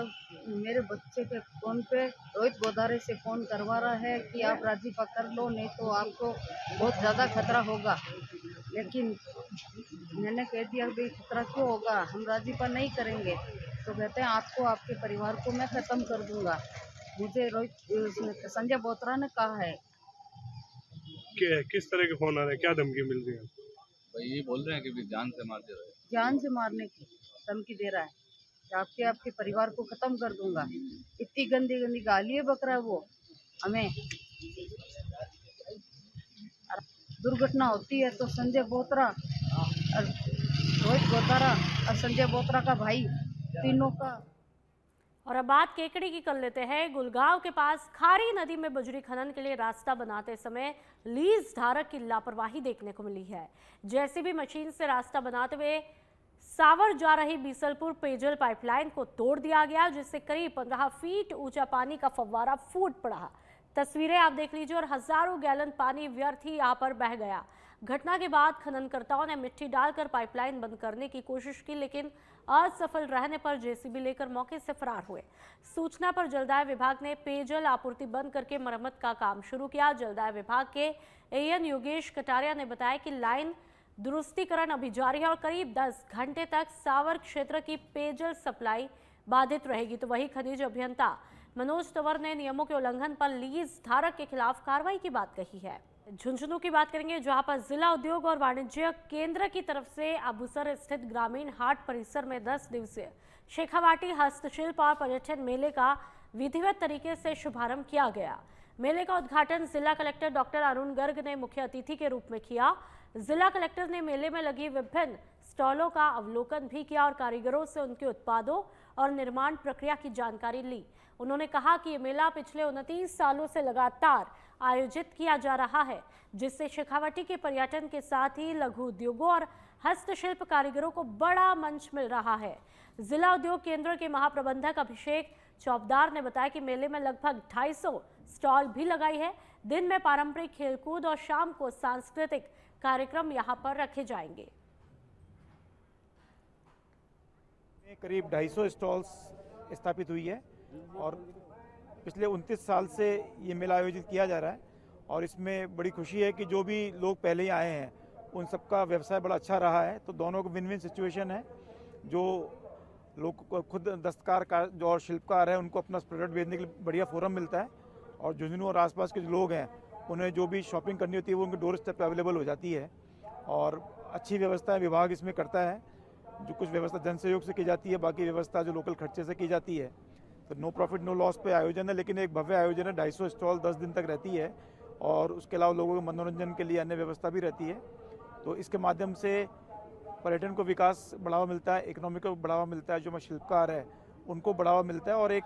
मेरे बच्चे के फ़ोन पे रोहित बोदारे से फ़ोन करवा रहा है कि आप राजीपा कर लो, नहीं तो आपको बहुत ज़्यादा खतरा होगा। लेकिन मैंने कह दिया भाई खतरा क्यों होगा, हम राजीपा नहीं करेंगे। तो कहते हैं आपको, आपके परिवार को मैं ख़त्म कर दूंगा। मुझे रोहित संजय बोत्रा ने कहा है। किस तरह के फोन आ रहे हैं, क्या धमकी मिल रही है? भाई ये बोल रहे हैं कि भी जान से मार दे रहे हैं, जान से मारने की धमकी दे रहा है कि आपके परिवार को खत्म कर दूंगा। इतनी गंदी गंदी गालियाँ बक रहा है वो हमें। दुर्घटना होती है तो संजय बोत्रा और रोहित बोदारा और संजय बोत्रा का भाई, तीनों का। और अब बात केकड़ी की कर लेते हैं। गुलगांव के पास खारी नदी में बजरी खनन के लिए रास्ता बनाते समय लीज धारक की लापरवाही देखने को मिली है। जेसीबी मशीन से रास्ता बनाते हुए सावर जा रही बीसलपुर पेयजल पाइपलाइन को तोड़ दिया गया, जिससे करीब 15 फीट ऊंचा पानी का फव्वारा फूट पड़ा। तस्वीरें आप देख लीजिए, और हजारों गैलन पानी व्यर्थ ही यहाँ पर बह गया। घटना के बाद खननकर्ताओं ने मिट्टी डालकर पाइपलाइन बंद करने की कोशिश की, लेकिन असफल रहने पर जेसीबी लेकर मौके से फरार हुए। सूचना पर जलदाय विभाग ने पेयजल आपूर्ति बंद करके मरम्मत का काम शुरू किया। जलदाय विभाग के एएन योगेश कटारिया ने बताया कि लाइन दुरुस्तीकरण अभी जारी है और करीब 10 घंटे तक सावर क्षेत्र की पेयजल सप्लाई बाधित रहेगी। तो वही खनिज अभियंता मनोज तंवर ने नियमों के उल्लंघन पर लीज धारक के खिलाफ कार्रवाई की बात कही है। झुंझुनू की बात करेंगे, जहां पर जिला उद्योग और वाणिज्य केंद्र की तरफ से अबुसर स्थित ग्रामीण हाट परिसर में 10 दिवसीय शेखावाटी हस्तशिल्प और पर्यटन मेले का विधिवत तरीके से शुभारंभ किया गया। मेले का उद्घाटन जिला कलेक्टर डॉक्टर अरुण गर्ग ने मुख्य अतिथि के रूप में किया। जिला कलेक्टर ने मेले में लगी विभिन्न स्टॉलों का अवलोकन भी किया और कारीगरों से उनके उत्पादों और निर्माण प्रक्रिया की जानकारी ली। उन्होंने कहा कि ये मेला पिछले 29 सालों से लगातार आयोजित किया जा रहा है, जिससे शेखावाटी के पर्यटन के साथ ही लघु उद्योगों और हस्तशिल्प कारीगरों को बड़ा मंच मिल रहा है। जिला उद्योग केंद्र के महाप्रबंधक अभिषेक चौबदार ने बताया कि मेले में लगभग 250 स्टॉल भी लगाई है। दिन में पारंपरिक खेलकूद और शाम को सांस्कृतिक कार्यक्रम यहां पर रखे जाएंगे। करीब 250 स्टॉल्स स्थापित हुई है और पिछले 29 साल से ये मेला आयोजित किया जा रहा है और इसमें बड़ी खुशी है कि जो भी लोग पहले ही आए हैं उन सबका व्यवसाय बड़ा अच्छा रहा है। तो दोनों को विन विन सिचुएशन है। जो लोग खुद दस्तकार का जो और शिल्पकार है उनको अपना प्रोडक्ट बेचने के लिए बढ़िया फोरम मिलता है, और झुंझुनू और आसपास के जो लोग हैं उन्हें जो भी शॉपिंग करनी होती है वो उनके डोर स्टेप पे अवेलेबल हो जाती है। और अच्छी व्यवस्था विभाग इसमें करता है। जो कुछ व्यवस्था जन सहयोग से की जाती है, बाकी व्यवस्था जो लोकल खर्चे से की जाती है। तो नो प्रॉफिट नो लॉस पे आयोजन है, लेकिन एक भव्य आयोजन है। 250 स्टॉल 10 दिन तक रहती है और उसके अलावा लोगों के मनोरंजन के लिए अन्य व्यवस्था भी रहती है। तो इसके माध्यम से पर्यटन को विकास बढ़ावा मिलता है, इकोनॉमी को बढ़ावा मिलता है, जो मैं शिल्पकार है उनको बढ़ावा मिलता है और एक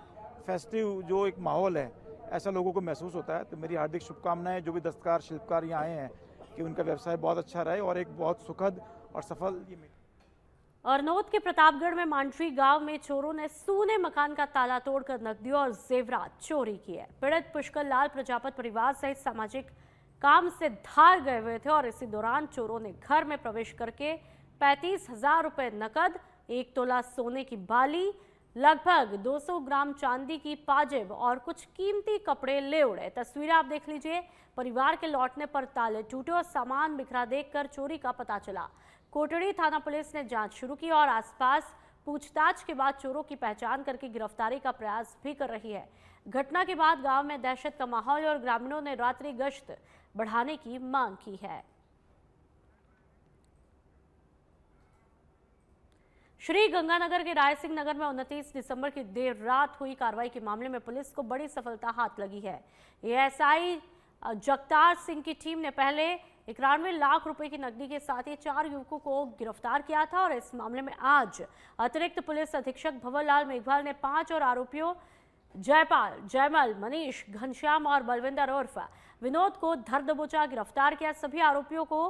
फेस्टिव जो एक माहौल है ऐसा लोगों को महसूस होता है। तो मेरी हार्दिक शुभकामनाएं जो भी दस्तकार शिल्पकार यहाँ आए हैं कि उनका व्यवसाय बहुत अच्छा रहे और एक बहुत सुखद और सफल ये। और नौत के प्रतापगढ़ में मांडवी गांव में चोरों ने सूने मकान का ताला तोड़कर नकदी और जेवरात चोरी किए। पीड़ित पुष्कर लाल प्रजापत परिवार सहित सामाजिक काम से धार गए हुए थे और इसी दौरान चोरों ने घर में प्रवेश करके 35,000 रुपए नकद, 1 तोला सोने की बाली, लगभग 200 ग्राम चांदी की पाजेब और कुछ कीमती कपड़े ले उड़े। तस्वीरें आप देख लीजिए। परिवार के लौटने पर ताले टूटे और सामान बिखरा देखकर चोरी का पता चला। कोटड़ी थाना पुलिस ने जांच शुरू की और आसपास पूछताछ के बाद चोरों की पहचान करके गिरफ्तारी का प्रयास भी कर रही है। घटना के बाद गांव में दहशत का माहौल और ग्रामीणों ने रात्रि गश्त बढ़ाने की मांग की है। श्री गंगानगर के राय सिंह नगर में 29 दिसंबर की देर रात हुई कार्रवाई के मामले में पुलिस को बड़ी सफलता हाथ लगी है। एएसआई जगतार सिंह की टीम ने पहले 91 लाख रुपए की नकदी के साथ ही 4 युवकों को गिरफ्तार किया था और इस मामले में आज अतिरिक्त पुलिस अधीक्षक भंवरलाल मेघवाल ने 5 और आरोपियों जयपाल, जयमल, मनीष, घनश्याम और बलविंदर उर्फ विनोद को धर दबोचा गिरफ्तार किया। सभी आरोपियों को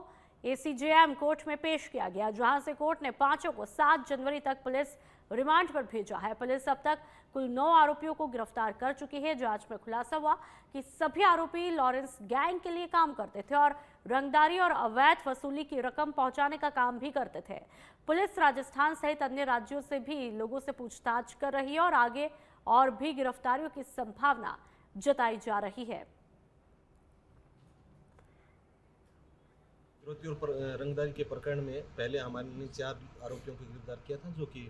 एसीजेएम कोर्ट में पेश किया गया, जहां से कोर्ट ने पांचों को 7 जनवरी तक पुलिस रिमांड पर भेजा है। पुलिस अब तक कुल 9 आरोपियों को गिरफ्तार कर चुकी है। जांच में खुलासा हुआ कि सभी आरोपी लॉरेंस गैंग के लिए काम करते थे और रंगदारी और अवैध वसूली की रकम पहुंचाने का काम भी करते थे। पुलिस राजस्थान सहित अन्य राज्यों से भी लोगों से पूछताछ कर रही है और आगे और भी गिरफ्तारियों की संभावना जताई जा रही है। फिरौती और रंगदारी के प्रकरण में पहले हमने 4 आरोपियों को गिरफ्तार किया था, जो कि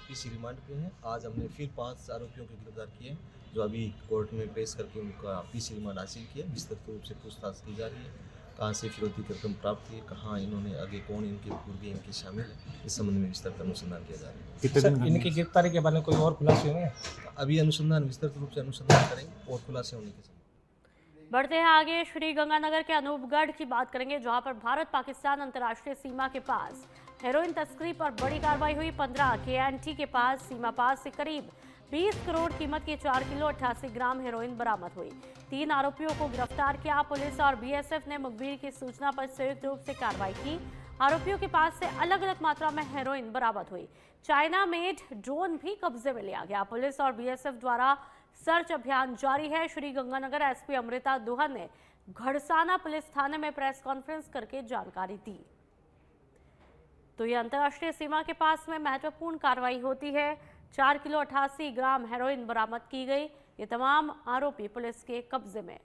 पीसी रिमांड पे हैं। आज हमने फिर 5 आरोपियों को गिरफ्तार किए, जो अभी कोर्ट में पेश करके उनका पीसी रिमांड हासिल किया। विस्तृत रूप से पूछताछ की जा रही है, कहाँ से फिरौती की रकम प्राप्त हुई, कहाँ इन्होंने आगे कौन इनके पूर्व इनके शामिल है, इस संबंध में विस्तृत अनुसंधान किया जा रहा है। इनकी गिरफ्तारी के बारे में कोई और खुलासे हुए हैं? अभी अनुसंधान विस्तृत रूप से अनुसंधान करेंगे और खुलासे होने के। बढ़ते हैं आगे। श्री गंगानगर के अनूपगढ़ की बात करेंगे, जहां पर भारत पाकिस्तान अंतर्राष्ट्रीय सीमा के पास हेरोइन तस्करी पर बड़ी कार्रवाई हुई। 15 KNT के पास सीमा पास से करीब 20 करोड़ कीमत की 4 किलो 88 ग्राम हेरोइन बरामद हुई। 3 आरोपियों को गिरफ्तार किया। पुलिस और BSF ने मुखबिर की सूचना पर संयुक्त रूप से कार्रवाई की। आरोपियों के पास से अलग अलग मात्रा में हेरोइन बरामद हुई। चाइना मेड ड्रोन भी कब्जे में लिया गया। पुलिस और BSF द्वारा सर्च अभियान जारी है। श्री गंगानगर SP अमृता दुहन ने घड़साना पुलिस थाने में प्रेस कॉन्फ्रेंस करके जानकारी दी। तो ये अंतर्राष्ट्रीय सीमा के पास में महत्वपूर्ण कार्रवाई होती है। 4 किलो 88 ग्राम हेरोइन बरामद की गई। ये तमाम आरोपी पुलिस के कब्जे में।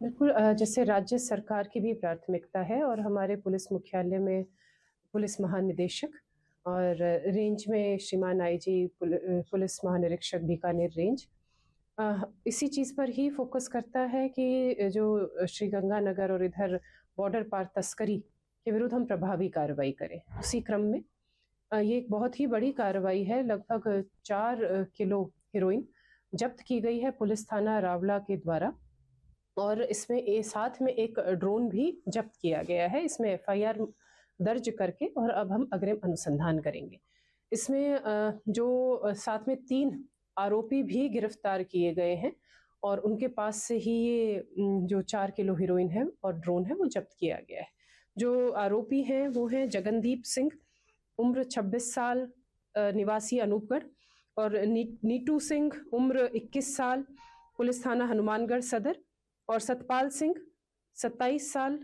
बिल्कुल, जैसे राज्य सरकार की भी प्राथमिकता है और हमारे पुलिस मुख्यालय में पुलिस महानिदेशक और रेंज में श्रीमान IG पुलिस महानिरीक्षक बीकानेर रेंज इसी चीज़ पर ही फोकस करता है कि जो श्री गंगानगर और इधर बॉर्डर पार तस्करी के विरुद्ध हम प्रभावी कार्रवाई करें। उसी क्रम में ये एक बहुत ही बड़ी कार्रवाई है। लगभग 4 किलो हेरोइन जब्त की गई है पुलिस थाना रावला के द्वारा और इसमें साथ में एक ड्रोन भी जब्त किया गया है। इसमें FIR दर्ज करके और अब हम अग्रिम अनुसंधान करेंगे। इसमें जो साथ में 3 आरोपी भी गिरफ्तार किए गए हैं और उनके पास से ही ये जो 4 किलो हीरोइन है और ड्रोन है वो जब्त किया गया है। जो आरोपी हैं वो हैं जगनदीप सिंह, उम्र 26 साल, निवासी अनूपगढ़, और नीटू सिंह, उम्र 21 साल, पुलिस थाना हनुमानगढ़ सदर, और सतपाल सिंह 27 साल,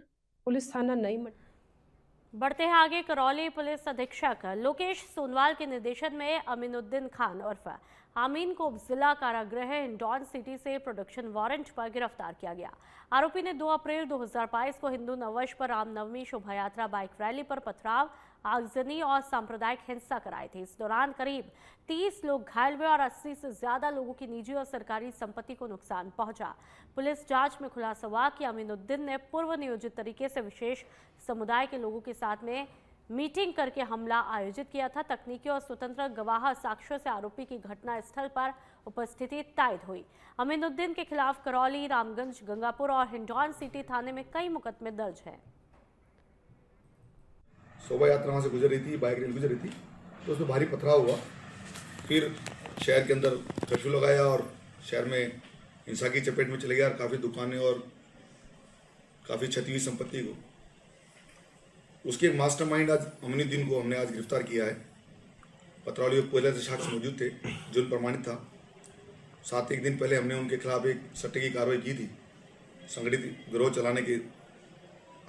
पुलिस थाना नई मंडी। बढ़ते हैं आगे। करौली पुलिस अधीक्षक लोकेश सोनवाल के निर्देशन में अमीनुद्दीन खान उर्फ आमीन को जिला कारागृह हिंडौन सिटी से प्रोडक्शन वारंट पर गिरफ्तार किया गया। आरोपी ने 2 अप्रैल 2022 को हिंदू नववर्ष पर रामनवमी शोभा यात्रा बाइक रैली पर पथराव, आगजनी और सांप्रदायिक हिंसा कराई थी। इस दौरान करीब 30 लोग घायल हुए और 80 से ज्यादा लोगों की निजी और सरकारी संपत्ति को नुकसान पहुंचा। पुलिस जांच में खुलासा हुआ कि अमीनुद्दीन ने पूर्व नियोजित तरीके से विशेष समुदाय के लोगों के साथ में मीटिंग करके हमला आयोजित किया था। तकनीकी और स्वतंत्र गवाह साक्ष्यों से आरोपी की घटना स्थल पर उपस्थिति तय हुई। अमीनुद्दीन के खिलाफ करौली, रामगंज, गंगापुर और हिंडौन सिटी थाने में कई मुकदमे दर्ज हैं। शोभा यात्रा वहाँ से गुजर रही थी, बाइक रैली गुजर रही थी, तो उसमें भारी पथराव हुआ। फिर शहर के अंदर कर्फ्यू लगाया और शहर में हिंसा की चपेट में चले गया और काफ़ी दुकानें और काफ़ी क्षति हुई संपत्ति को। उसके एक मास्टरमाइंड आज अमीनुद्दीन को हमने आज गिरफ्तार किया है। पथरावली में पहले से साक्ष्य मौजूद थे, जुर्म प्रमाणित था। साथ ही एक दिन पहले हमने उनके खिलाफ एक सट्टे की कार्रवाई की थी। संगठित गिरोह चलाने के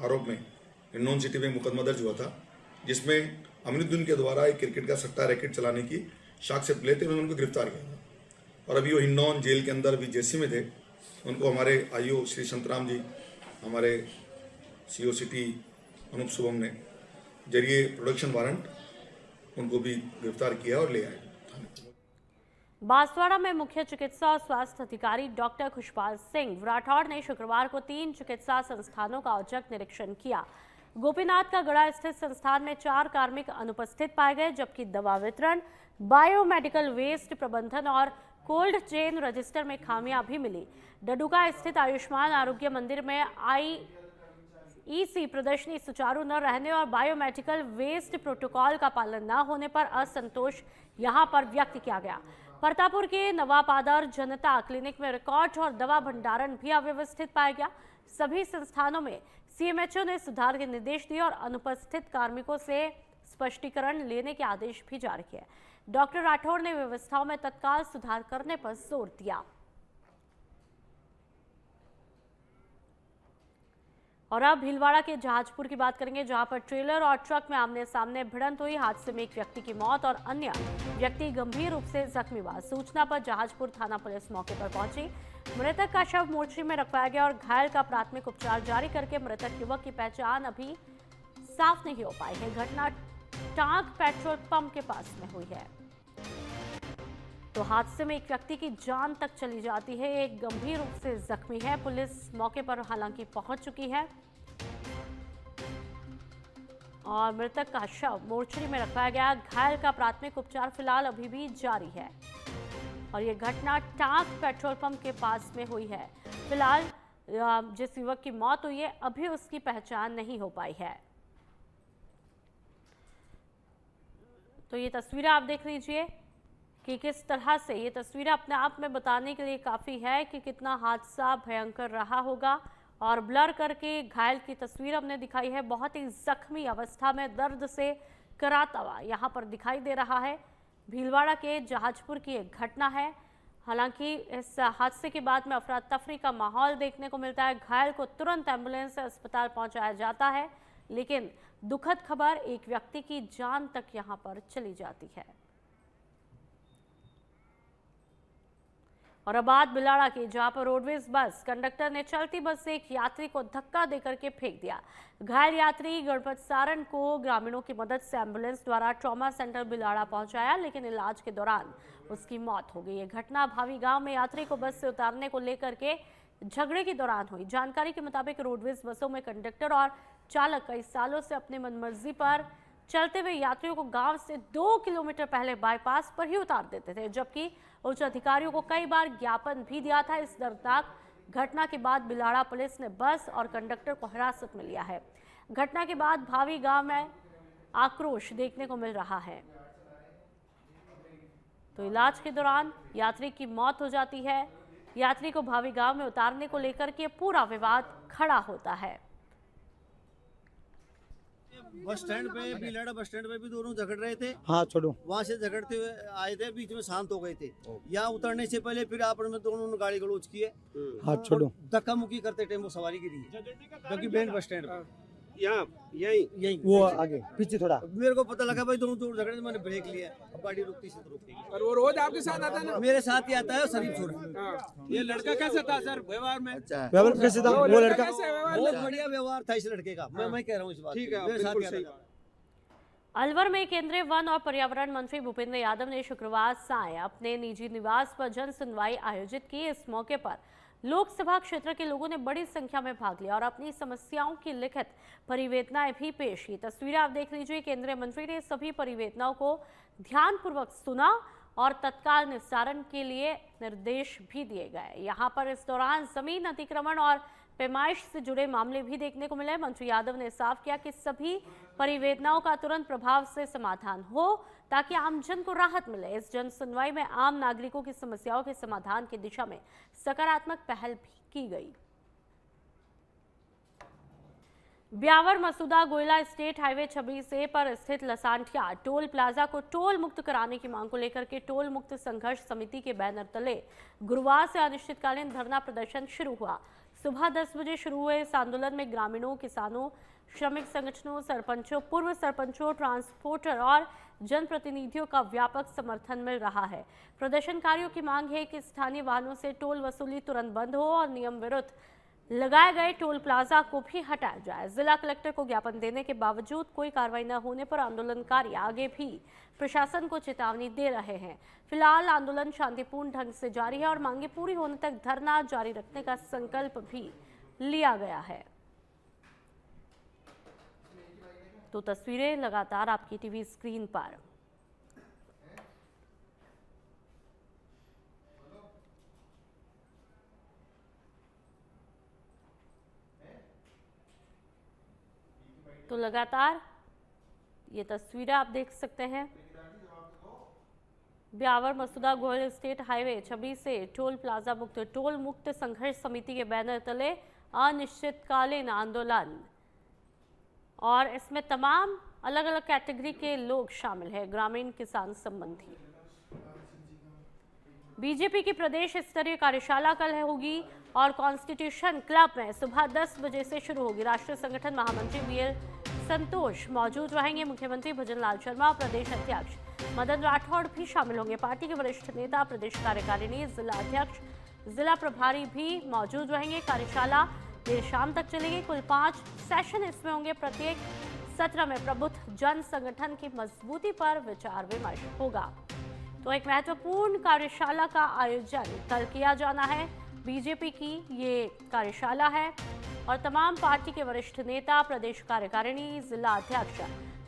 आरोप में हिंडौन सिटी में मुकदमा दर्ज हुआ था, जिसमें अमीनुद्दीन के द्वारा एक क्रिकेट का सट्टा रैकेट चलाने की शाख से लेते हुए उनको गिरफ्तार किया और अभी वो हिंडौन जेल के अंदर अभी जेसी में थे। उनको हमारे आईओ श्री संतराम जी, हमारे सीओ सिटी अनूप शुभम ने जरिए प्रोडक्शन वारंट उनको भी गिरफ्तार किया और ले आए। बांसवाड़ा में मुख्य चिकित्सा और स्वास्थ्य अधिकारी डॉक्टर खुशपाल सिंह राठौड़ ने शुक्रवार को 3 चिकित्सा संस्थानों का औचक निरीक्षण किया। गोपीनाथ का गढ़ा स्थित संस्थान में 4 कार्मिक अनुपस्थित पाए गए, जबकि दवा वितरण, बायोमेडिकल वेस्ट प्रबंधन और कोल्ड चेन रजिस्टर में खामियां भी मिली। डडुका स्थित आयुष्मान आरोग्य मंदिर में IEC प्रदर्शनी सुचारू न रहने और बायोमेडिकल वेस्ट प्रोटोकॉल का पालन न होने पर असंतोष यहां पर व्यक्त किया गया। परतापुर के नवापादर जनता क्लिनिक में रिकॉर्ड और दवा भंडारण भी अव्यवस्थित पाया गया। सभी संस्थानों में CMHO ने सुधार के निर्देश दिए और अनुपस्थित कार्मिकों से स्पष्टीकरण लेने के आदेश भी जारी किए। डॉक्टर राठौड़ ने व्यवस्थाओं में तत्काल सुधार करने पर जोर दिया। और अब भीलवाड़ा के जहाजपुर की बात करेंगे, जहां पर ट्रेलर और ट्रक में आमने सामने भिड़ंत हुई। हादसे में एक व्यक्ति की मौत और अन्य व्यक्ति गंभीर रूप से जख्मी हुआ। सूचना पर जहाजपुर थाना पुलिस मौके पर पहुंची। मृतक का शव मोर्चरी में रखवाया गया और घायल का प्राथमिक उपचार जारी करके मृतक युवक की पहचान अभी साफ नहीं हो पाई है। घटना टांक पेट्रोल पंप के पास में हुई है। तो हादसे में एक व्यक्ति की जान तक चली जाती है, एक गंभीर रूप से जख्मी है। पुलिस मौके पर हालांकि पहुंच चुकी है और मृतक का शव मोर्चरी में रखवाया गया। घायल का प्राथमिक उपचार फिलहाल अभी भी जारी है और ये घटना टांक पेट्रोल पंप के पास में हुई है। फिलहाल जिस युवक की मौत हुई है अभी उसकी पहचान नहीं हो पाई है। तो ये तस्वीरें आप देख लीजिए कि किस तरह से ये तस्वीरें अपने आप में बताने के लिए काफ़ी है कि कितना हादसा भयंकर रहा होगा। और ब्लर करके घायल की तस्वीर हमने दिखाई है, बहुत ही जख्मी अवस्था में दर्द से कराता हुआ यहाँ पर दिखाई दे रहा है। भीलवाड़ा के जहाजपुर की एक घटना है। हालांकि इस हादसे के बाद में अफरा तफरी का माहौल देखने को मिलता है। घायल को तुरंत एम्बुलेंस से अस्पताल पहुंचाया जाता है, लेकिन दुखद खबर, एक व्यक्ति की जान तक यहां पर चली जाती है। और अब बात बिलाड़ा की, जहां पर रोडवेज बस कंडक्टर ने चलती बस से एक यात्री को धक्का देकर के फेंक दिया। घायल यात्री गणपत सारण को ग्रामीणों की मदद से एम्बुलेंस द्वारा ट्रॉमा सेंटर बिलाड़ा पहुंचाया, लेकिन इलाज के दौरान उसकी मौत हो गई। ये घटना भावी गांव में यात्री को बस से उतारने को लेकर के झगड़े के दौरान हुई। जानकारी के मुताबिक रोडवेज बसों में कंडक्टर और चालक कई सालों से अपनी मनमर्जी पर चलते हुए यात्रियों को गांव से 2 किलोमीटर पहले बाईपास पर ही उतार देते थे, जबकि उच्च अधिकारियों को कई बार ज्ञापन भी दिया था। इस दर्दनाक घटना के बाद बिलाड़ा पुलिस ने बस और कंडक्टर को हिरासत में लिया है। घटना के बाद भावी गांव में आक्रोश देखने को मिल रहा है। तो इलाज के दौरान यात्री की मौत हो जाती है। यात्री को भावी गांव में उतारने को लेकर के पूरा विवाद खड़ा होता है। बस स्टैंड पे, बिलाड़ा बस स्टैंड पे भी दोनों झगड़ रहे थे। हाँ छोड़ो। वहाँ से झगड़ते हुए आए थे, बीच में शांत हो गए थे। यहाँ उतरने से पहले फिर आपस में दोनों ने गाड़ी गलौज किए। हाथ छोड़ो। धक्का मुक्की करते टेम्पो सवारी गिरी, क्योंकि बैंड बस स्टैंड पे यहाँ यही वो आगे पीछे थोड़ा। मेरे को पता लगा भाई दोनों जोर झगड़े, मैंने ब्रेक लिया। अब गाड़ी रुकती से तो रुकती। और वो रोज आपके साथ आता है ना? मेरे साथ ही आता है शरीफ छोड़। ये लड़का कैसे था सर व्यवहार में? व्यवहार कैसे था? वो लड़का बहुत बढ़िया व्यवहार था इस लड़के का। मैं कह रहा हूँ इस बात। ठीक है, मेरे साथ ही आता था। अलवर में केंद्रीय वन और पर्यावरण मंत्री भूपेंद्र यादव ने शुक्रवार साय अपने निजी निवास पर जन सुनवाई आयोजित की। इस मौके पर लोकसभा क्षेत्र के लोगों ने बड़ी संख्या में भाग लिया और अपनी समस्याओं की लिखित परिवेदनाएं भी पेश की। तस्वीरें आप देख लीजिए। केंद्रीय मंत्री ने सभी परिवेदनाओं को ध्यानपूर्वक सुना और तत्काल निस्तारण के लिए निर्देश भी दिए गए। यहाँ पर इस दौरान जमीन अतिक्रमण और पैमाइश से जुड़े मामले भी देखने को मिले। मंत्री यादव ने साफ किया कि सभी परिवेदनाओं का तुरंत प्रभाव से समाधान हो ताकि आमजन को राहत मिले। इस जन सुनवाई में आम नागरिकों की समस्याओं के समाधान की दिशा में सकारात्मक पहल भी की गई। ब्यावर मसूदा गोयला स्टेट हाईवे 26A पर स्थित लसांठिया टोल प्लाजा को टोल मुक्त कराने की मांग को लेकर के टोल मुक्त संघर्ष समिति के बैनर तले गुरुवार से अनिश्चितकालीन धरना प्रदर्शन शुरू हुआ। सुबह 10 बजे शुरू हुए इस आंदोलन में ग्रामीणों, किसानों, श्रमिक संगठनों, सरपंचों, पूर्व सरपंचों, ट्रांसपोर्टर और जनप्रतिनिधियों का व्यापक समर्थन मिल रहा है। प्रदर्शनकारियों की मांग है कि स्थानीय वाहनों से टोल वसूली तुरंत बंद हो और नियम विरुद्ध लगाए गए टोल प्लाजा को भी हटाया जाए। जिला कलेक्टर को ज्ञापन देने के बावजूद कोई कार्रवाई न होने पर आंदोलनकारी आगे भी प्रशासन को चेतावनी दे रहे हैं। फिलहाल आंदोलन शांतिपूर्ण ढंग से जारी है और मांगे पूरी होने तक धरना जारी रखने का संकल्प भी लिया गया है। तो तस्वीरें लगातार आपकी टीवी स्क्रीन पर। तो लगातार ये तस्वीरें आप देख सकते हैं। ब्यावर मसूदा गोयल स्टेट हाईवे 26 से टोल प्लाजा मुक्त, टोल मुक्त संघर्ष समिति के बैनर तले अनिश्चितकालीन आंदोलन, और इसमें तमाम अलग अलग कैटेगरी के लोग शामिल हैं, ग्रामीण, किसान संबंधी। बीजेपी की प्रदेश स्तरीय कार्यशाला कल होगी और कॉन्स्टिट्यूशन क्लब में सुबह 10 बजे से शुरू होगी। राष्ट्रीय संगठन महामंत्री बीएल संतोष मौजूद रहेंगे। मुख्यमंत्री भजनलाल शर्मा, प्रदेश अध्यक्ष मदन राठौड़ भी शामिल होंगे। पार्टी के वरिष्ठ नेता, प्रदेश कार्यकारिणी, जिला अध्यक्ष, जिला प्रभारी भी मौजूद रहेंगे। कार्यशाला देर शाम तक चलेगी। कुल 5 सेशन इसमें होंगे। प्रत्येक सत्र में प्रबुद्ध जन संगठन की मजबूती पर विचार विमर्श होगा। तो एक महत्वपूर्ण कार्यशाला का आयोजन कल किया जाना है। बीजेपी की ये कार्यशाला है और तमाम पार्टी के वरिष्ठ नेता, प्रदेश कार्यकारिणी, जिला अध्यक्ष,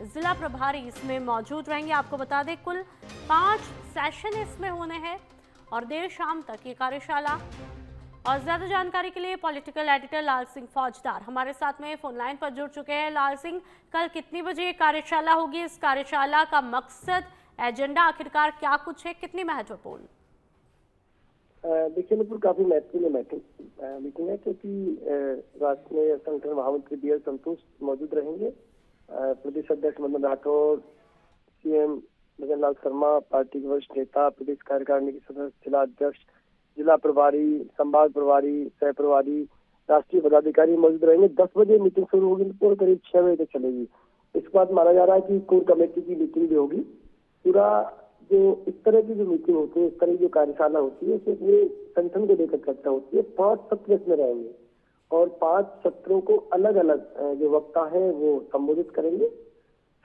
जिला प्रभारी इसमें मौजूद रहेंगे। आपको बता दें कुल 5 सेशन इसमें होने हैं और देर शाम तक ये कार्यशाला। और ज्यादा जानकारी के लिए पॉलिटिकल एडिटर लाल सिंह फौजदार हमारे साथ में फोन लाइन पर जुड़ चुके हैं। लाल सिंह, कल कितनी बजे ये कार्यशाला होगी? इस कार्यशाला का मकसद, एजेंडा आखिरकार क्या कुछ है, कितनी महत्वपूर्ण? देखिए नुपुर, काफी महत्वपूर्ण मीटिंग है क्योंकि राष्ट्रीय संगठन महामंत्री बीएल संतोष मौजूद रहेंगे। प्रदेश अध्यक्ष मदन राठौड़, सीएम भजनलाल शर्मा, पार्टी के वरिष्ठ नेता, प्रदेश कार्यकारिणी के सदस्य, जिला अध्यक्ष, जिला प्रभारी, संभाग प्रभारी, सह प्रभारी, राष्ट्रीय पदाधिकारी मौजूद रहेंगे। 10 बजे मीटिंग शुरू होगी और करीब 6 बजे तक चलेगी। इसके बाद माना जा रहा है कि कोर कमेटी की मीटिंग भी होगी। पूरा जो इस तरह की जो मीटिंग होती है, इस तरह की जो कार्यशाला होती है, उसमें पूरे संगठन को लेकर चर्चा होती है। 5 सत्र इसमें रहेंगे और 5 सत्रों को अलग अलग जो वक्ता है वो संबोधित करेंगे।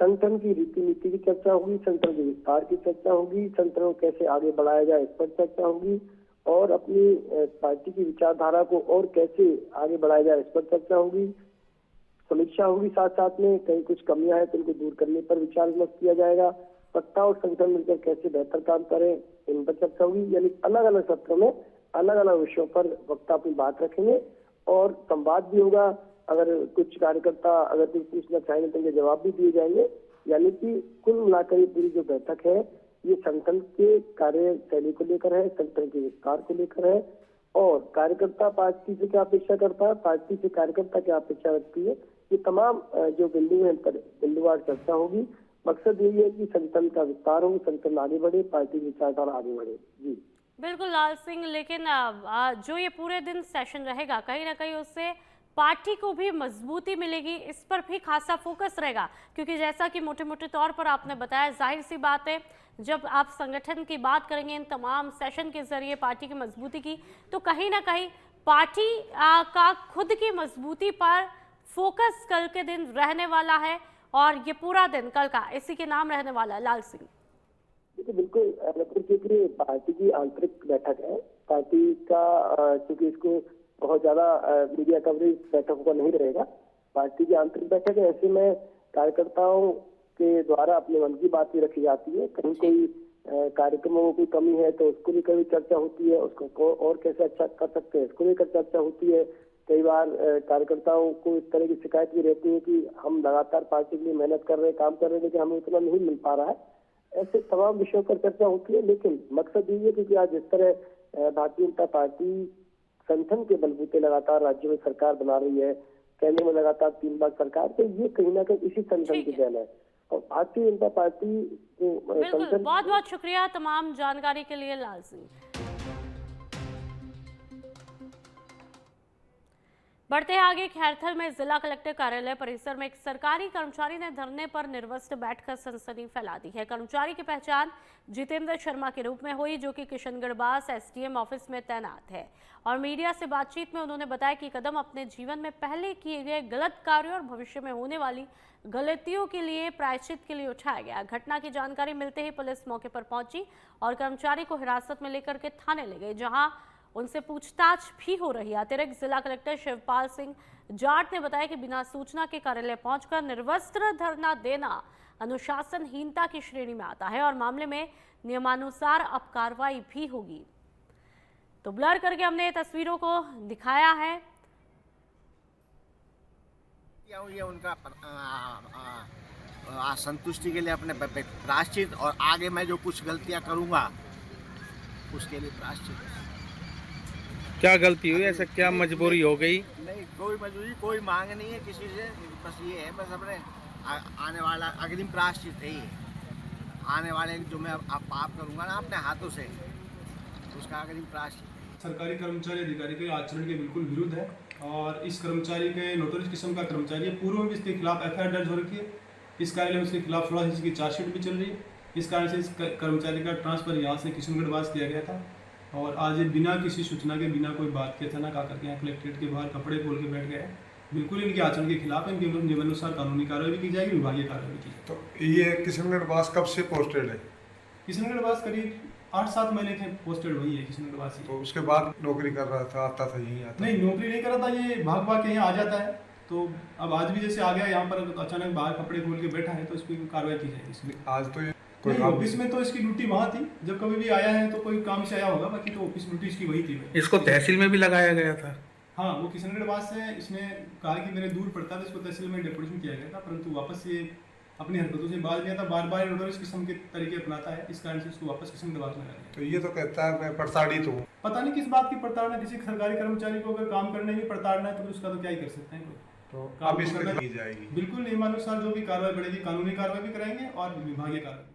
संगठन की रीति नीति की चर्चा होगी, संगठन के विस्तार की चर्चा होगी, संगठन को कैसे आगे बढ़ाया जाए इस पर चर्चा होगी और अपनी पार्टी की विचारधारा को और कैसे आगे बढ़ाया जाए इस पर चर्चा होगी। समीक्षा होगी, साथ साथ में कहीं कुछ कमियां हैं तो उनको दूर करने पर विचार विमर्श किया जाएगा। सत्ता और संगठन मिलकर कैसे बेहतर काम करें इन पर चर्चा होगी। यानी अलग अलग सत्रों में अलग अलग विषयों पर वक्ता अपनी बात रखेंगे और संवाद भी होगा। अगर कुछ कार्यकर्ता अगर कुछ पूछना चाहेंगे तो उनके जवाब भी दिए जाएंगे। यानी कि कुल मिलाकर ये पूरी जो बैठक है ये संगठन के कार्यशैली को लेकर है, संगठन के विस्तार को लेकर है और कार्यकर्ता पार्टी से क्या अपेक्षा करता है, पार्टी से कार्यकर्ता क्या अपेक्षा रखती है, ये तमाम जो बिंदु है इन पर बिंदुवार चर्चा होगी। मकसद यही है कि संगठन का विस्तार हो, संगठन आगे बढ़े, पार्टी की विचारधारा आगे बढ़े। जी बिल्कुल लाल सिंह, लेकिन जो ये पूरे दिन सेशन रहेगा कहीं ना कहीं उससे पार्टी को भी मजबूती मिलेगी, इस पर भी खासा फोकस रहेगा क्योंकि जैसा कि मोटे मोटे तौर पर आपने बताया, जाहिर सी बात है जब आप संगठन की बात करेंगे इन तमाम सेशन के जरिए पार्टी की मजबूती की, तो कहीं ना कहीं पार्टी का खुद की मजबूती पर फोकस कल के दिन रहने वाला है और ये पूरा दिन कल का इसी के नाम रहने वाला है। लाल सिंह, बिल्कुल, क्योंकि पार्टी की आंतरिक बैठक है, पार्टी का क्योंकि इसको बहुत ज्यादा मीडिया कवरेज बैठकों का नहीं रहेगा, पार्टी की आंतरिक बैठक है। ऐसे में कार्यकर्ताओं के द्वारा अपने मन की बात भी रखी जाती है। कहीं कोई कार्यक्रमों में कोई कमी है तो उसको लेकर भी चर्चा होती है, उसको और कैसे अच्छा कर सकते हैं इसको लेकर चर्चा होती है। कई बार कार्यकर्ताओं को इस तरह की शिकायत भी रहती है कि हम लगातार पार्टी के लिए मेहनत कर रहे हैं, काम कर रहे हैं, लेकिन हमें उतना नहीं मिल पा रहा है। ऐसे तमाम विषयों पर चर्चा होती है। लेकिन मकसद यही है क्योंकि आज जिस तरह भारतीय जनता पार्टी संगठन के बलबूते लगातार राज्य में सरकार बना रही है, केंद्र में लगातार 3 बार सरकार, तो ये कहीं ना कहीं इसी संगठन की देन है। और भारतीय जनता पार्टी बिल्कुल, बहुत बहुत शुक्रिया तमाम जानकारी के लिए लाल सिंह। बढ़ते आगे, खैरथल में जिला कलेक्टर कार्यालय परिसर में एक सरकारी कर्मचारी ने धरने पर निर्वस्त्र बैठकर सनसनी फैला दी है। कर्मचारी की पहचान जितेंद्र शर्मा के रूप में हुई, जो कि किशनगढ़बास एसडीएम ऑफिस में तैनात है। और मीडिया से बातचीत में उन्होंने बताया कि कदम अपने जीवन में पहले किए गए गलत कार्यों और भविष्य में होने वाली गलतियों के लिए प्रायश्चित के लिए उठाया गया। घटना की जानकारी मिलते ही पुलिस मौके पर पहुंची और कर्मचारी को हिरासत में लेकर के थाने ले गई, जहां उनसे पूछताछ भी हो रही है। अतिरिक्त जिला कलेक्टर शिवपाल सिंह जाट ने बताया कि बिना सूचना के कार्यालय पहुंचकर निर्वस्त्र धरना देना अनुशासनहीनता की श्रेणी में आता है और मामले में नियमानुसार अब कार्रवाई भी होगी। तो ब्लर करके हमने तस्वीरों को दिखाया है। ये उनका संतुष्टि के लिए अपने प्रायश्चित, और आगे मैं जो कुछ गलतियां करूंगा उसके लिए प्रायश्चित। क्या गलती हुई, ऐसा क्या मजबूरी हो गई? नहीं, कोई मजबूरी, कोई मांग नहीं है किसी से, बस ये है, बस अपने आने वाला अग्रिम प्रायश्चित है ये। आने वाले जो मैं पाप करूंगा ना अपने हाथों से, उसका अग्रिम प्रायश्चित। सरकारी कर्मचारी अधिकारी के आचरण के बिल्कुल विरुद्ध है और इस कर्मचारी के नोटोरियस किस्म का कर्मचारी है। पूर्व में भी इसके खिलाफ एफआईआर दर्ज हो रखी है। इस कार्यालय में इसके खिलाफ 16 की चार्जशीट भी चल रही है। इस कारण से इस कर्मचारी का ट्रांसफर यहाँ से किशनगढ़बास किया गया था और आज ये बिना किसी सूचना के, बिना कोई बात के अचानक आकर के यहाँ कलेक्ट्रेट के बाहर कपड़े खोल के बैठ गए। बिल्कुल इनके आचरण के खिलाफ इनके नियमानुसार कानूनी कार्रवाई भी की जाएगी, विभागीय कार्रवाई भी की जाएगी। तो ये किशनगढ़बास कब से पोस्टेड है? किशनगढ़बास करीब 8-7 महीने के पोस्टेड वही है किशनगढ़बास। तो उसके बाद नौकरी कर रहा था, आता था यहीं आता? नहीं, नौकरी नहीं कर रहा था, ये भाग भाग के यहाँ आ जाता है। तो अब आज भी जैसे आ गया यहाँ पर, तो अचानक बाहर कपड़े खोल के बैठा है, तो इस पर कार्रवाई की जाएगी। आज तो नहीं, ऑफिस में तो इसकी ड्यूटी वहाँ थी, जब कभी भी आया है तो कोई काम से आया होगा, बाकी तो ऑफिस ड्यूटी इसकी वही थी। इसको तहसील में भी लगाया गया था? हाँ, वो किशनगढ़बास से इसने कहा कि मेरे दूर पड़ता था, इसको तहसील में डेपुटेशन किया गया था, परंतु वापस ये अपनी हरकतों से बाज गया था। बार बार नोटोरियस किस्म के तरीके अपनाता है, इस कारण से इसको वापस किशनगढ़बास में लगा दिया। तो ये तो कहता है मैं प्रताड़ित हूँ। पता नहीं किस बात की प्रताड़ना, किसी सरकारी कर्मचारी को अगर काम करने में प्रताड़ना है तो उसका तो क्या ही कर सकते हैं। तो अब इसमें की जाएगी? बिल्कुल नियमानुसार जो भी कार्रवाई बढ़ेगी, कानूनी कार्रवाई भी कराएंगे और विभागीय कार्रवाई।